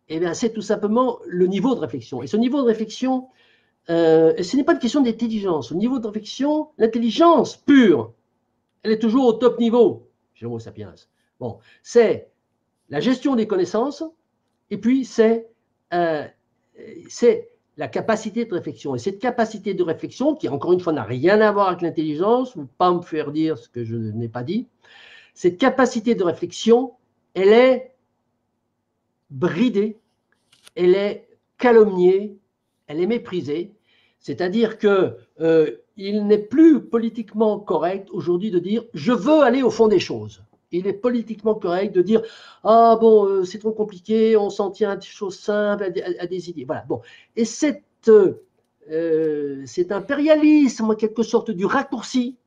eh bien, c'est tout simplement le niveau de réflexion. Et ce niveau de réflexion, ce n'est pas une question d'intelligence. Le niveau de réflexion, l'intelligence pure, elle est toujours au top niveau, chez Homo sapiens. Bon, c'est la gestion des connaissances, et puis c'est la capacité de réflexion. Et cette capacité de réflexion, qui encore une fois n'a rien à voir avec l'intelligence, ou pas me faire dire ce que je n'ai pas dit, cette capacité de réflexion, elle est bridée, elle est calomniée, elle est méprisée. C'est-à-dire que il n'est plus politiquement correct aujourd'hui de dire « je veux aller au fond des choses ». Il est politiquement correct de dire « ah bon, c'est trop compliqué, on s'en tient à des choses simples, à des idées ». Voilà, bon. Et cet impérialisme, en quelque sorte, du raccourci,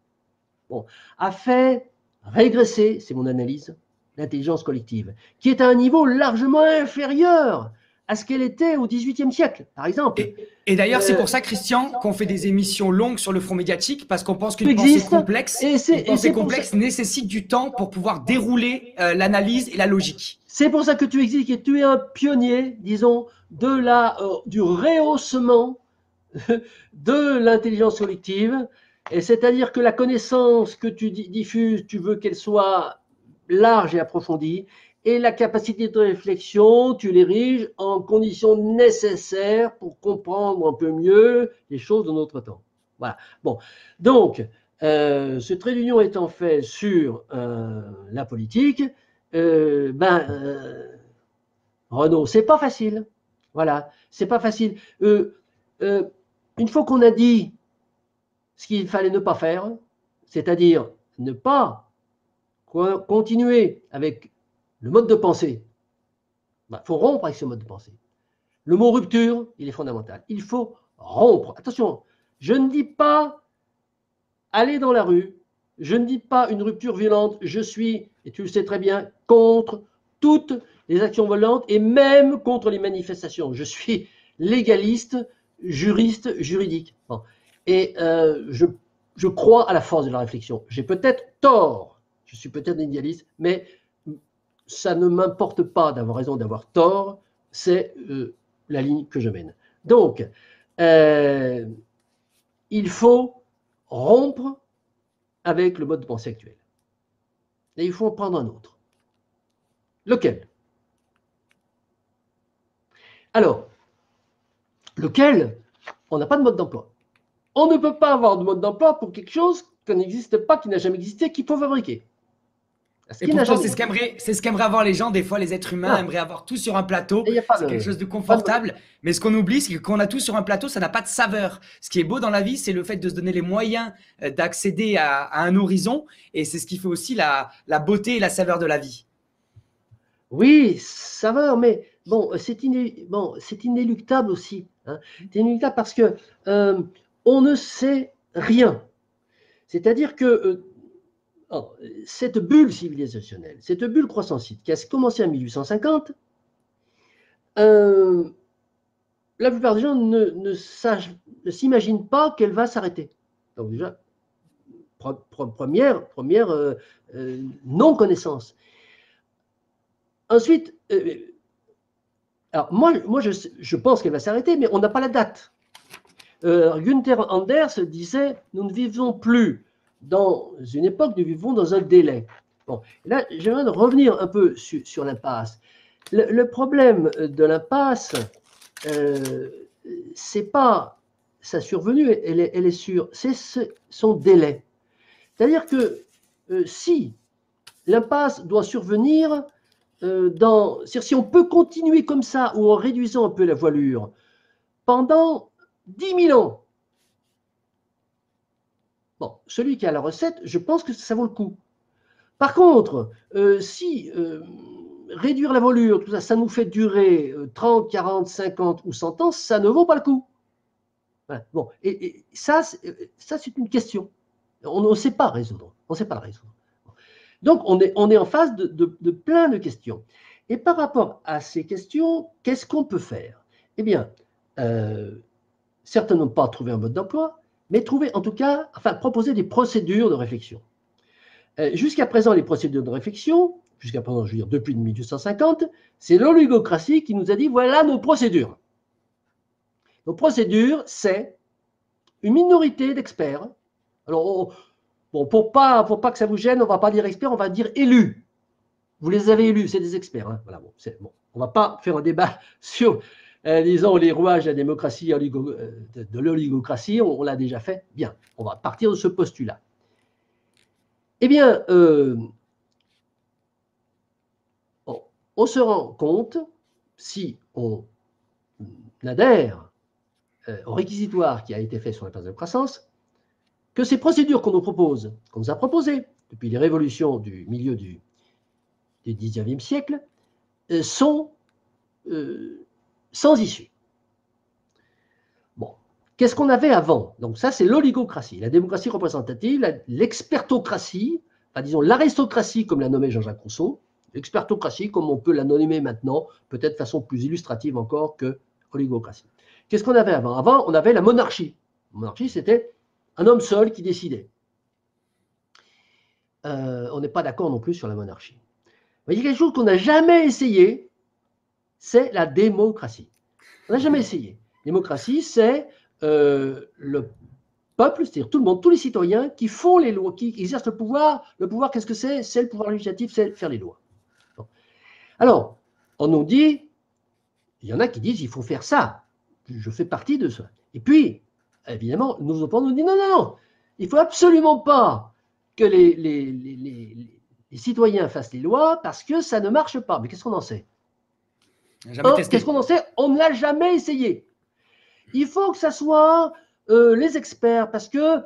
bon, a fait régresser, c'est mon analyse, l'intelligence collective, qui est à un niveau largement inférieur à ce qu'elle était au XVIIIe siècle, par exemple.
Et d'ailleurs, c'est pour ça, Christian, qu'on fait des émissions longues sur le front médiatique, parce qu'on pense qu'une pensée complexe nécessite du temps pour pouvoir dérouler l'analyse et la logique.
C'est pour ça que tu existes et tu es un pionnier, disons, du rehaussement de l'intelligence collective. Et c'est-à-dire que la connaissance que tu diffuses, tu veux qu'elle soit large et approfondie. Et la capacité de réflexion, tu l'ériges en conditions nécessaires pour comprendre un peu mieux les choses de notre temps. Voilà. Bon. Donc, ce trait d'union étant fait sur la politique, Renaud, c'est pas facile. Voilà. C'est pas facile. Une fois qu'on a dit ce qu'il fallait ne pas faire, c'est-à-dire ne pas continuer avec le mode de pensée, il faut rompre avec ce mode de pensée. Le mot rupture, il est fondamental. Il faut rompre. Attention, je ne dis pas aller dans la rue, je ne dis pas une rupture violente, je suis, et tu le sais très bien, contre toutes les actions violentes et même contre les manifestations. Je suis légaliste, juriste, juridique. Bon. Et je crois à la force de la réflexion. J'ai peut-être tort, je suis peut-être idéaliste, mais ça ne m'importe pas d'avoir raison, d'avoir tort, c'est la ligne que je mène. Donc, il faut rompre avec le mode de pensée actuel. Et il faut en prendre un autre. Lequel? Alors, lequel? On n'a pas de mode d'emploi. On ne peut pas avoir de mode d'emploi pour quelque chose qui n'existe pas, qui n'a jamais existé, qu'il faut fabriquer.
Et pourtant, c'est ce qu'aimeraient avoir les gens. Des fois, les êtres humains aimeraient avoir tout sur un plateau. C'est quelque chose de confortable. Mais ce qu'on oublie, c'est que quand on a tout sur un plateau, ça n'a pas de saveur. Ce qui est beau dans la vie, c'est le fait de se donner les moyens d'accéder à un horizon. Et c'est ce qui fait aussi la beauté et la saveur de la vie.
Oui, saveur, mais bon, c'est inéluctable aussi. Hein. C'est inéluctable parce que on ne sait rien. C'est-à-dire que cette bulle civilisationnelle, cette bulle croissanciste qui a commencé en 1850, la plupart des gens ne s'imaginent pas qu'elle va s'arrêter. Donc déjà, première non-connaissance. Ensuite, alors moi je pense qu'elle va s'arrêter, mais on n'a pas la date. Günther Anders disait, nous ne vivons plus dans une époque, nous vivons dans un délai. Bon, là, j'aimerais revenir un peu sur l'impasse. Le problème de l'impasse, c'est pas sa survenue, elle est sûre, c'est son délai. C'est-à-dire que si l'impasse doit survenir si on peut continuer comme ça ou en réduisant un peu la voilure pendant 10 000 ans, bon, celui qui a la recette, je pense que ça vaut le coup. Par contre, si réduire la voilure, tout ça, ça nous fait durer 30, 40, 50 ou 100 ans, ça ne vaut pas le coup. Voilà. Bon, et ça, c'est une question. On ne sait pas résoudre. On ne sait pas la résoudre. Donc, on est en face de plein de questions. Et par rapport à ces questions, qu'est-ce qu'on peut faire? Eh bien, certains n'ont pas trouvé un mode d'emploi, mais trouver en tout cas, enfin, proposer des procédures de réflexion. Jusqu'à présent, les procédures de réflexion, jusqu'à présent, je veux dire depuis 1850, c'est l'oligocratie qui nous a dit voilà nos procédures. Nos procédures, c'est une minorité d'experts. Alors, bon, pour pas que ça vous gêne, on ne va pas dire experts, on va dire élus. Vous les avez élus, c'est des experts. Hein. Voilà, bon, on ne va pas faire un débat sur, disons, les rouages de la démocratie, de l'oligocratie, on l'a déjà fait. Bien, on va partir de ce postulat. Eh bien, on se rend compte, si on adhère au réquisitoire qui a été fait sur la place de croissance, que ces procédures qu'on nous a proposées depuis les révolutions du milieu du XIXe siècle, sont sans issue. Bon, qu'est-ce qu'on avait avant? Donc ça, c'est l'oligocratie, la démocratie représentative, l'expertocratie, enfin, disons l'aristocratie, comme l'a nommé Jean-Jacques Rousseau, l'expertocratie, comme on peut la nommer maintenant, peut-être de façon plus illustrative encore que oligocratie. Qu'est-ce qu'on avait avant? Avant, on avait la monarchie. La monarchie, c'était un homme seul qui décidait. On n'est pas d'accord non plus sur la monarchie. Mais il y a quelque chose qu'on n'a jamais essayé, c'est la démocratie. On n'a jamais essayé. Démocratie, c'est le peuple, c'est-à-dire tout le monde, tous les citoyens qui font les lois, qui exercent le pouvoir. Le pouvoir, qu'est-ce que c'est? C'est le pouvoir législatif, c'est faire les lois. Bon. Alors, on nous dit, il y en a qui disent, il faut faire ça. Je fais partie de ça. Et puis, évidemment, nos opposants nous disent, non, non, non, il ne faut absolument pas que les citoyens fassent les lois parce que ça ne marche pas. Mais qu'est-ce qu'on en sait? Qu'est-ce qu'on en sait? On ne l'a jamais essayé. Il faut que ça soit les experts, parce que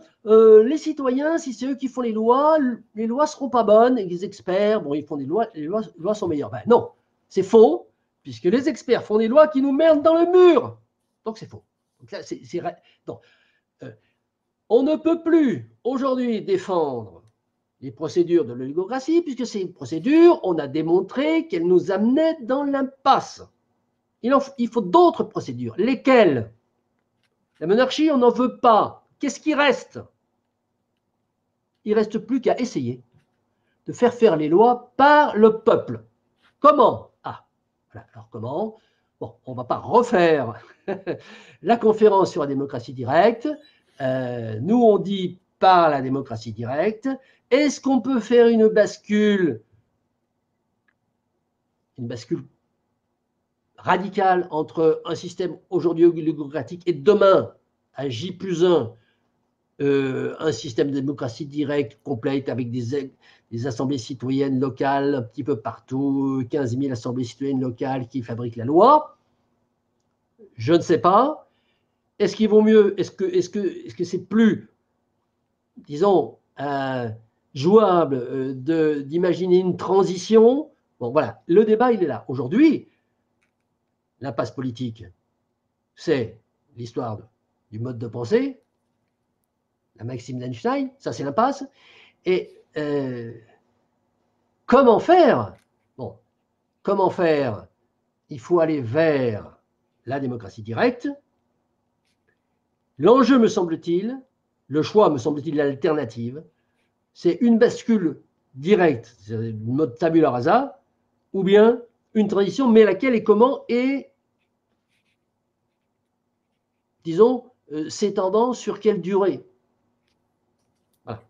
les citoyens, si c'est eux qui font les lois ne seront pas bonnes, et les experts, bon, ils font des lois, les lois sont meilleures. Ben non, c'est faux, puisque les experts font des lois qui nous mènent dans le mur. Donc c'est faux. Donc là, donc, on ne peut plus aujourd'hui défendre les procédures de l'oligocratie, puisque c'est une procédure, on a démontré qu'elle nous amenait dans l'impasse. Il faut d'autres procédures. Lesquelles? La monarchie, on n'en veut pas. Qu'est-ce qui reste? Il ne reste plus qu'à essayer de faire les lois par le peuple. Comment? Ah, voilà. Alors comment? Bon, on ne va pas refaire la conférence sur la démocratie directe. Nous, on dit par la démocratie directe. Est-ce qu'on peut faire une bascule radicale entre un système aujourd'hui oligocratique et demain, à J+1, un système de démocratie directe complète avec des assemblées citoyennes locales un petit peu partout, 15 000 assemblées citoyennes locales qui fabriquent la loi? Je ne sais pas. Est-ce qu'ils vont mieux? Est-ce que c'est plus, disons, jouable d'imaginer une transition? Bon, voilà, le débat, il est là. Aujourd'hui, l'impasse politique, c'est l'histoire du mode de pensée, la maxime d'Einstein, ça c'est l'impasse. Et comment faire? Bon, comment faire il faut aller vers la démocratie directe. L'enjeu, me semble-t-il, le choix, me semble-t-il, l'alternative, c'est une bascule directe, c'est le mode tabula rasa, ou bien une transition, mais laquelle et comment est, disons, s'étendant sur quelle durée. Voilà.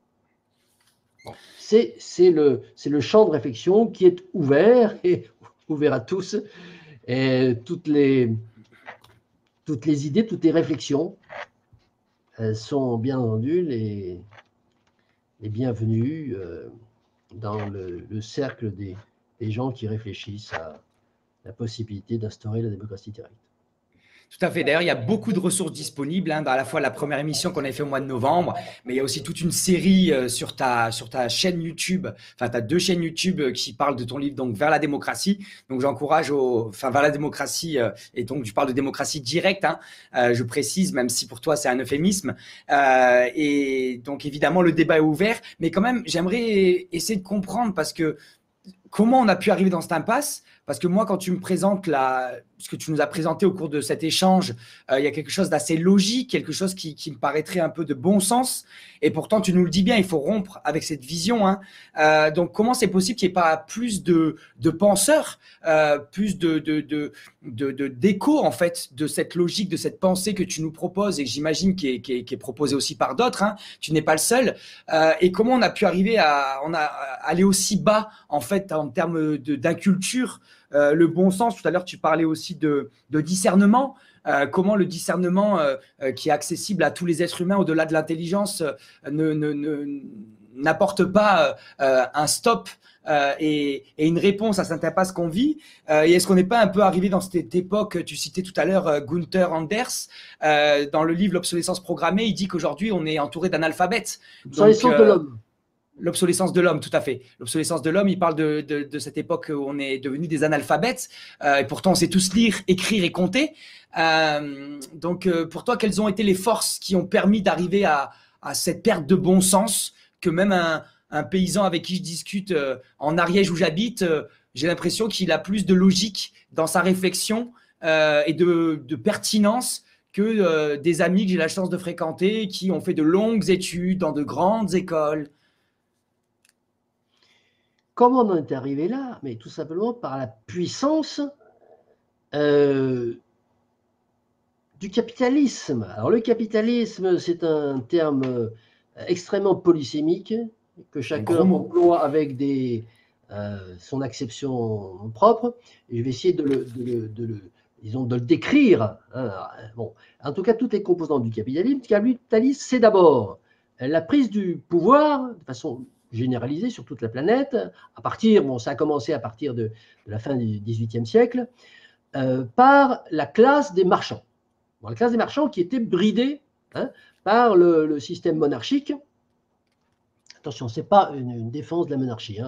Bon. C'est le champ de réflexion qui est ouvert, et ouvert à tous, et toutes les idées, toutes les réflexions sont bien entendu les bienvenues dans le cercle des gens qui réfléchissent à la possibilité d'instaurer la démocratie directe.
Tout à fait. D'ailleurs, il y a beaucoup de ressources disponibles, dans à la fois la première émission qu'on a fait au mois de novembre, mais il y a aussi toute une série sur ta chaîne YouTube. Enfin, tu as 2 chaînes YouTube qui parlent de ton livre, donc Vers la démocratie. Donc, j'encourage vers la démocratie, et donc tu parles de démocratie directe, je précise, même si pour toi c'est un euphémisme. Et donc, évidemment, le débat est ouvert, mais quand même, j'aimerais essayer de comprendre parce que comment on a pu arriver dans cette impasse? Parce que moi, quand tu me présentes ce que tu nous as présenté au cours de cet échange, il y a quelque chose d'assez logique, quelque chose qui me paraîtrait un peu de bon sens. Et pourtant, tu nous le dis bien, il faut rompre avec cette vision. Donc, comment c'est possible qu'il n'y ait pas plus de penseurs, plus d'écho en fait de cette logique, de cette pensée que tu nous proposes et que j'imagine qui est proposée aussi par d'autres. Tu n'es pas le seul. Et comment on a pu arriver à aller aussi bas en fait en termes d'inculture. Le bon sens, tout à l'heure tu parlais aussi de discernement, comment le discernement qui est accessible à tous les êtres humains au-delà de l'intelligence n'apporte pas un stop et une réponse à cette impasse qu'on vit. Et est-ce qu'on n'est pas un peu arrivé dans cette époque, tu citais tout à l'heure Gunther Anders, dans le livre L'obsolescence programmée, il dit qu'aujourd'hui on est entouré d'analphabètes.
L'obsolescence de l'homme.
L'obsolescence de l'homme, tout à fait. L'obsolescence de l'homme, il parle de cette époque où on est devenu des analphabètes. Et pourtant, on sait tous lire, écrire et compter. Donc, pour toi, quelles ont été les forces qui ont permis d'arriver à cette perte de bon sens que même un paysan avec qui je discute en Ariège où j'habite, j'ai l'impression qu'il a plus de logique dans sa réflexion et de pertinence que des amis que j'ai la chance de fréquenter qui ont fait de longues études dans de grandes écoles.
Comment on en est arrivé là? Mais tout simplement par la puissance du capitalisme. Alors le capitalisme, c'est un terme extrêmement polysémique que chacun emploie avec son acception propre. Et je vais essayer de le décrire. Bon. En tout cas, toutes les composantes du capitalisme. Le capitalisme, c'est d'abord la prise du pouvoir de façon généralisée sur toute la planète, ça a commencé à partir de la fin du XVIIIe siècle, par la classe des marchands. La classe des marchands qui était bridée par le système monarchique. Attention, ce n'est pas une défense de la monarchie.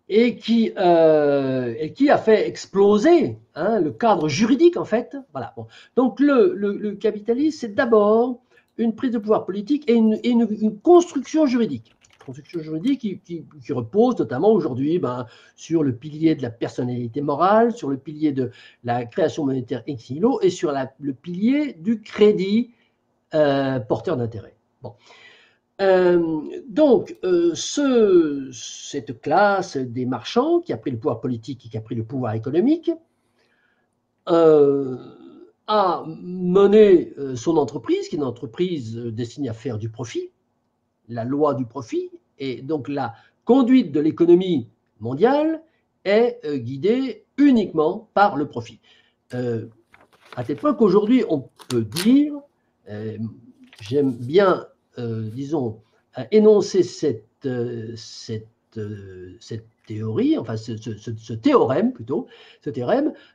Et qui a fait exploser le cadre juridique, en fait. Voilà. Bon. Donc, le capitalisme, c'est d'abord une prise de pouvoir politique et une construction juridique. Construction juridique qui repose notamment aujourd'hui sur le pilier de la personnalité morale, sur le pilier de la création monétaire ex nihilo et sur le pilier du crédit porteur d'intérêt. Bon. Donc, cette classe des marchands qui a pris le pouvoir politique et qui a pris le pouvoir économique a mené son entreprise, qui est une entreprise destinée à faire du profit, la loi du profit, et donc la conduite de l'économie mondiale est guidée uniquement par le profit. À tel point qu'aujourd'hui, on peut dire, j'aime bien disons, énoncer cette théorie, enfin ce théorème plutôt,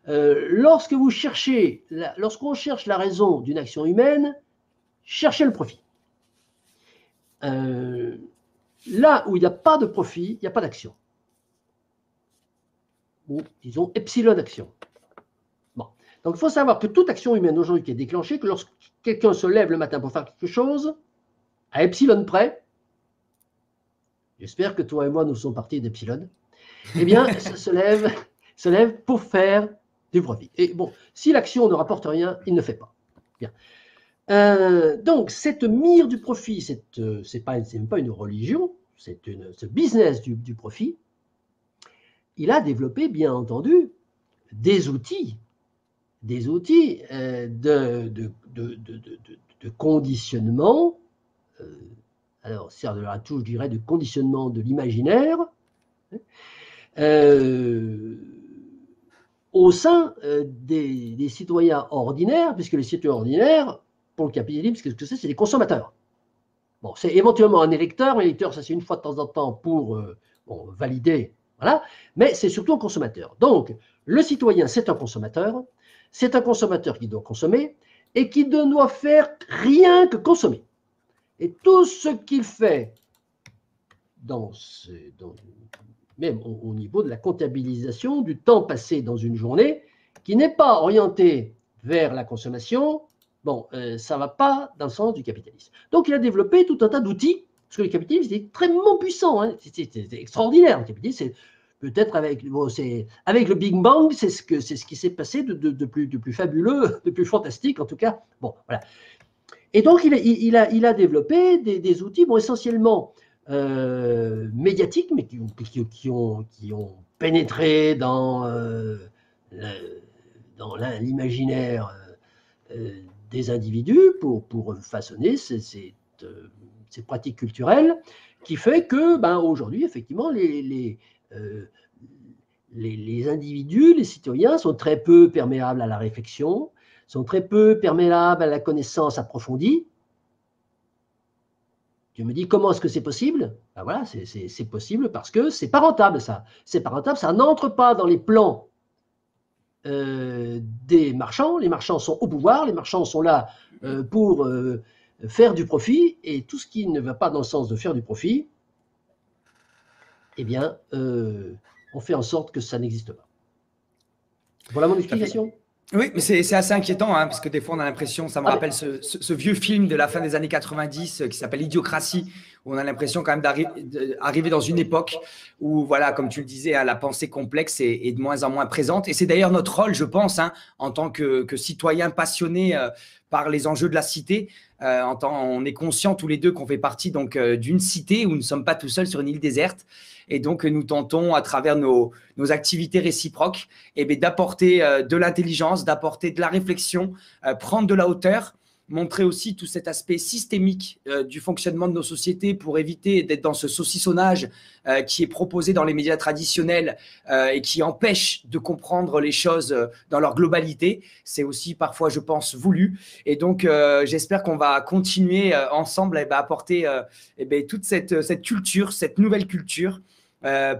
lorsqu'on cherche la raison d'une action humaine, cherchez le profit. Là où il n'y a pas de profit, il n'y a pas d'action. Ou disons epsilon action. Bon. Donc il faut savoir que toute action humaine aujourd'hui qui est déclenchée, que lorsque quelqu'un se lève le matin pour faire quelque chose, à epsilon près, j'espère que toi et moi nous sommes partis d'epsilon, eh bien, ça se lève pour faire du profit. Et bon, si l'action ne rapporte rien, il ne fait pas. Bien. Donc, cette mire du profit, c'est même pas une religion, c'est ce business du profit. Il a développé, bien entendu, des outils de conditionnement. Alors, sert de la touche, je dirais, de conditionnement de l'imaginaire. Au sein des citoyens ordinaires, puisque les citoyens ordinaires, pour le capitalisme, ce que c'est des consommateurs. Bon, c'est éventuellement un électeur, ça c'est une fois de temps en temps pour valider, voilà, mais c'est surtout un consommateur. Donc, le citoyen, c'est un consommateur qui doit consommer et qui ne doit faire rien que consommer. Et tout ce qu'il fait, même au niveau de la comptabilisation du temps passé dans une journée, qui n'est pas orienté vers la consommation, bon, ça ne va pas dans le sens du capitalisme. Donc, il a développé tout un tas d'outils, parce que le capitalisme est extrêmement puissant, hein, c'est extraordinaire. Le capitalisme, c'est peut-être avec le Big Bang, c'est ce qui s'est passé de plus fabuleux, de plus fantastique, en tout cas. Bon, voilà. Et donc, il a développé des outils, bon, essentiellement médiatiques, mais qui ont pénétré dans l'imaginaire des individus pour façonner ces pratiques culturelles, qui fait que, aujourd'hui, effectivement, les individus, les citoyens sont très peu perméables à la réflexion, sont très peu perméables à la connaissance approfondie. Tu me dis, comment est-ce que c'est possible? Ben voilà, c'est possible parce que c'est pas rentable, ça. C'est pas rentable, ça n'entre pas dans les plans des marchands. Les marchands sont au pouvoir, les marchands sont là pour faire du profit, et tout ce qui ne va pas dans le sens de faire du profit, eh bien, on fait en sorte que ça n'existe pas. Voilà mon explication.
Oui, mais c'est assez inquiétant, hein, parce que des fois, on a l'impression, ça me rappelle ce vieux film de la fin des années 90 qui s'appelle Idiocratie, où on a l'impression quand même d'arriver dans une époque où, voilà, comme tu le disais, hein, la pensée complexe est de moins en moins présente. Et c'est d'ailleurs notre rôle, je pense, hein, en tant que citoyens passionnés par les enjeux de la cité. On est conscients tous les deux qu'on fait partie donc d'une cité où nous ne sommes pas tout seuls sur une île déserte. Et donc, nous tentons, à travers nos activités réciproques, d'apporter de l'intelligence, d'apporter de la réflexion, prendre de la hauteur, montrer aussi tout cet aspect systémique du fonctionnement de nos sociétés pour éviter d'être dans ce saucissonnage qui est proposé dans les médias traditionnels et qui empêche de comprendre les choses dans leur globalité. C'est aussi parfois, je pense, voulu. Et donc, j'espère qu'on va continuer ensemble à apporter toute cette culture, cette nouvelle culture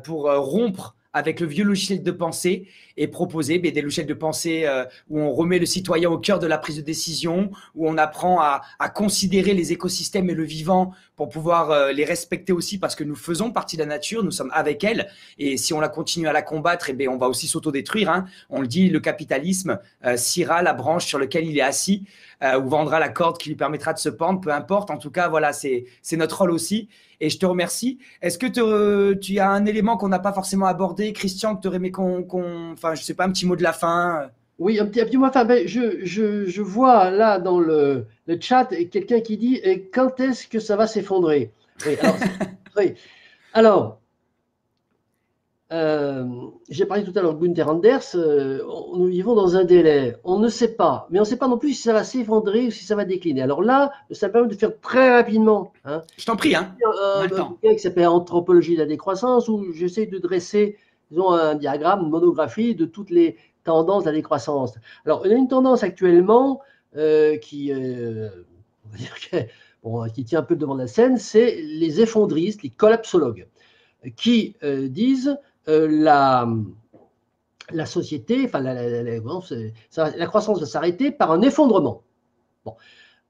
pour rompre avec le vieux logiciel de pensée et proposer des logiciels de pensée où on remet le citoyen au cœur de la prise de décision, où on apprend à considérer les écosystèmes et le vivant pour pouvoir les respecter aussi, parce que nous faisons partie de la nature, nous sommes avec elle, et si on la continue à la combattre, on va aussi s'autodétruire, hein. On le dit, le capitalisme sciera la branche sur laquelle il est assis, ou vendra la corde qui lui permettra de se pendre, peu importe. En tout cas, voilà, c'est notre rôle aussi. Et je te remercie. Est-ce que tu as un élément qu'on n'a pas forcément abordé, Christian, que tu aurais aimé enfin, je sais pas, un petit mot de la fin? Oui,
un petit mot de la fin. Je vois là dans le chat quelqu'un qui dit « Quand est-ce que ça va s'effondrer » Alors, j'ai parlé tout à l'heure de Gunther Anders, nous vivons dans un délai, on ne sait pas, mais on ne sait pas non plus si ça va s'effondrer ou si ça va décliner. Alors là, ça me permet de faire très rapidement. Hein,
je t'en prie. Hein,
un bouquin qui s'appelle Anthropologie de la décroissance, où j'essaie de dresser, disons, un diagramme, une monographie de toutes les tendances de la décroissance. Alors, il y a une tendance actuellement qui tient un peu devant la scène, c'est les effondristes, les collapsologues, qui disent la société, enfin la croissance va s'arrêter par un effondrement. Bon.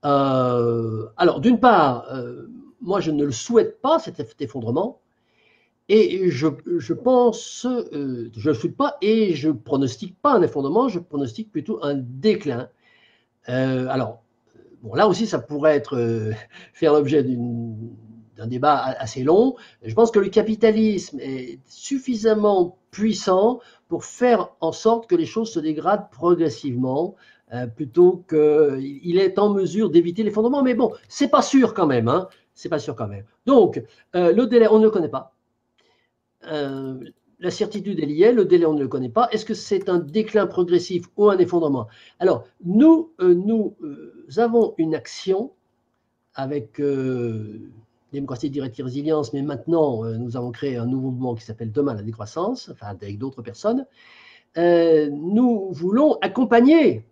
Alors, d'une part, moi je ne le souhaite pas, cet effondrement, et je pense, je ne le souhaite pas, et je ne pronostique pas un effondrement, je pronostique plutôt un déclin. Alors, bon, là aussi, ça pourrait faire l'objet un débat assez long. Je pense que le capitalisme est suffisamment puissant pour faire en sorte que les choses se dégradent progressivement, plutôt qu'il est en mesure d'éviter l'effondrement. Mais bon, c'est pas sûr quand même. Hein, c'est pas sûr quand même. Donc, le délai, on ne le connaît pas. La certitude, elle y est. Le délai, on ne le connaît pas. Est-ce que c'est un déclin progressif ou un effondrement? Alors, nous avons une action avec Démocratie Directe et Résilience, mais maintenant, nous avons créé un nouveau mouvement qui s'appelle Demain la décroissance, enfin, avec d'autres personnes. Nous voulons accompagner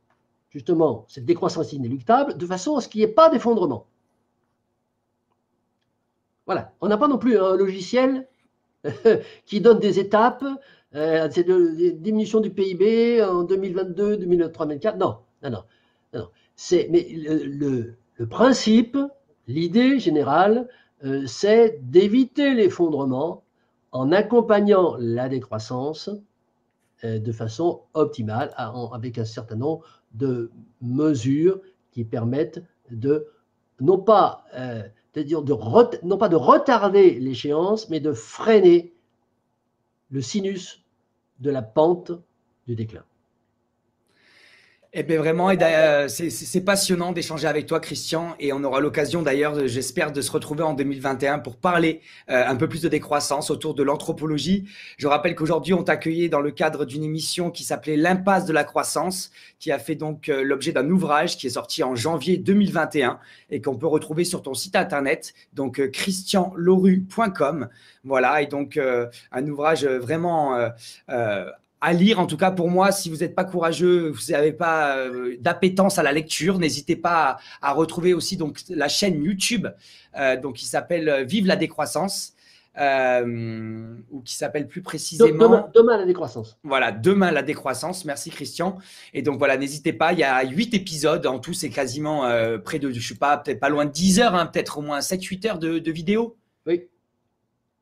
justement cette décroissance inéluctable de façon à ce qu'il n'y ait pas d'effondrement. Voilà. On n'a pas non plus un logiciel qui donne des étapes, c'est de diminution du PIB en 2022, 2023, 2024. Non. Mais le principe, l'idée générale, c'est d'éviter l'effondrement en accompagnant la décroissance de façon optimale, avec un certain nombre de mesures qui permettent non pas de retarder l'échéance, mais de freiner le sinus de la pente du déclin.
Eh bien, vraiment, c'est passionnant d'échanger avec toi, Christian, et on aura l'occasion d'ailleurs, j'espère, de se retrouver en 2021 pour parler un peu plus de décroissance autour de l'anthropologie. Je rappelle qu'aujourd'hui, on t'accueillait dans le cadre d'une émission qui s'appelait L'impasse de la croissance, qui a fait donc l'objet d'un ouvrage qui est sorti en janvier 2021 et qu'on peut retrouver sur ton site internet, donc christianloru.com. Voilà, et donc un ouvrage vraiment à lire, en tout cas pour moi. Si vous n'êtes pas courageux, vous n'avez pas d'appétence à la lecture, n'hésitez pas à retrouver aussi donc la chaîne YouTube donc qui s'appelle Vive la décroissance, ou qui s'appelle plus précisément
Demain la décroissance.
Voilà, Demain la décroissance. Merci Christian. Et donc voilà, n'hésitez pas, il y a 8 épisodes en tout, c'est quasiment près de, je sais pas, peut-être pas loin de 10 heures, hein, peut-être au moins 7-8 heures de vidéo.
Oui.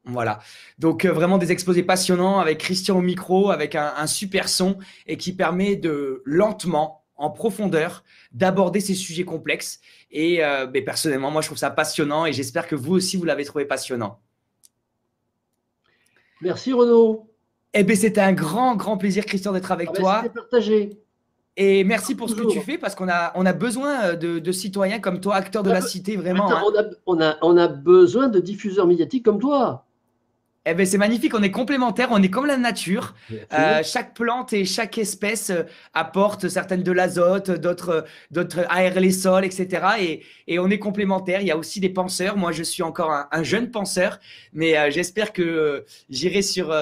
Voilà, donc vraiment des exposés passionnants avec Christian au micro, avec un super son et qui permet de lentement, en profondeur, d'aborder ces sujets complexes. Et personnellement, moi je trouve ça passionnant et j'espère que vous aussi vous l'avez trouvé passionnant.
Merci Renaud.
Eh bien, c'était un grand plaisir, Christian, d'être avec toi.
C'était partagé.
Et merci pour ce que tu fais, parce qu'on a besoin de citoyens comme toi, acteurs de la cité, vraiment.
Attends, on a besoin de diffuseurs médiatiques comme toi.
Eh bien, c'est magnifique, on est complémentaires, on est comme la nature. Chaque plante et chaque espèce apporte certaines de l'azote, d'autres aèrent les sols, etc. Et on est complémentaires. Il y a aussi des penseurs. Moi, je suis encore un jeune penseur, mais j'espère que j'irai sur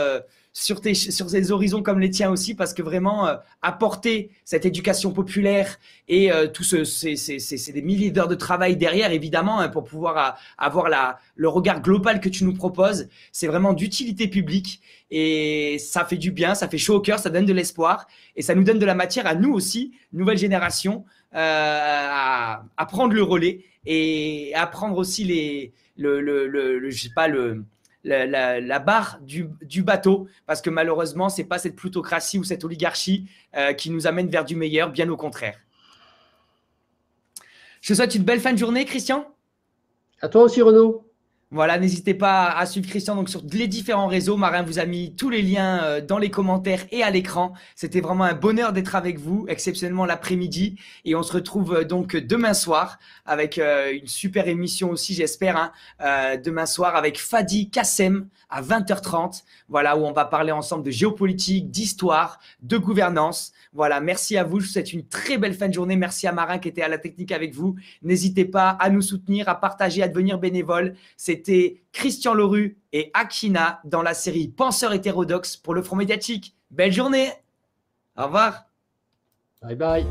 ces horizons comme les tiens aussi, parce que vraiment apporter cette éducation populaire et c'est des milliers d'heures de travail derrière, évidemment, hein, pour pouvoir avoir le regard global que tu nous proposes. C'est vraiment d'utilité publique et ça fait du bien, ça fait chaud au cœur, ça donne de l'espoir et ça nous donne de la matière à nous aussi, nouvelle génération, à prendre le relais et à prendre aussi la barre du bateau, parce que malheureusement, ce n'est pas cette plutocratie ou cette oligarchie qui nous amène vers du meilleur, bien au contraire. Je te souhaite une belle fin de journée, Christian.
À toi aussi, Renaud.
Voilà, n'hésitez pas à suivre Christian donc sur les différents réseaux. Marin vous a mis tous les liens dans les commentaires et à l'écran. C'était vraiment un bonheur d'être avec vous, exceptionnellement l'après-midi. Et on se retrouve donc demain soir avec une super émission aussi, j'espère. Hein, demain soir avec Fadi Kassem à 20h30. Voilà, où on va parler ensemble de géopolitique, d'histoire, de gouvernance. Voilà, merci à vous. Je vous souhaite une très belle fin de journée. Merci à Marin qui était à la technique avec vous. N'hésitez pas à nous soutenir, à partager, à devenir bénévole. C'était Christian Loru et Akina dans la série Penseurs hétérodoxes pour le Front médiatique. Belle journée. Au revoir.
Bye bye.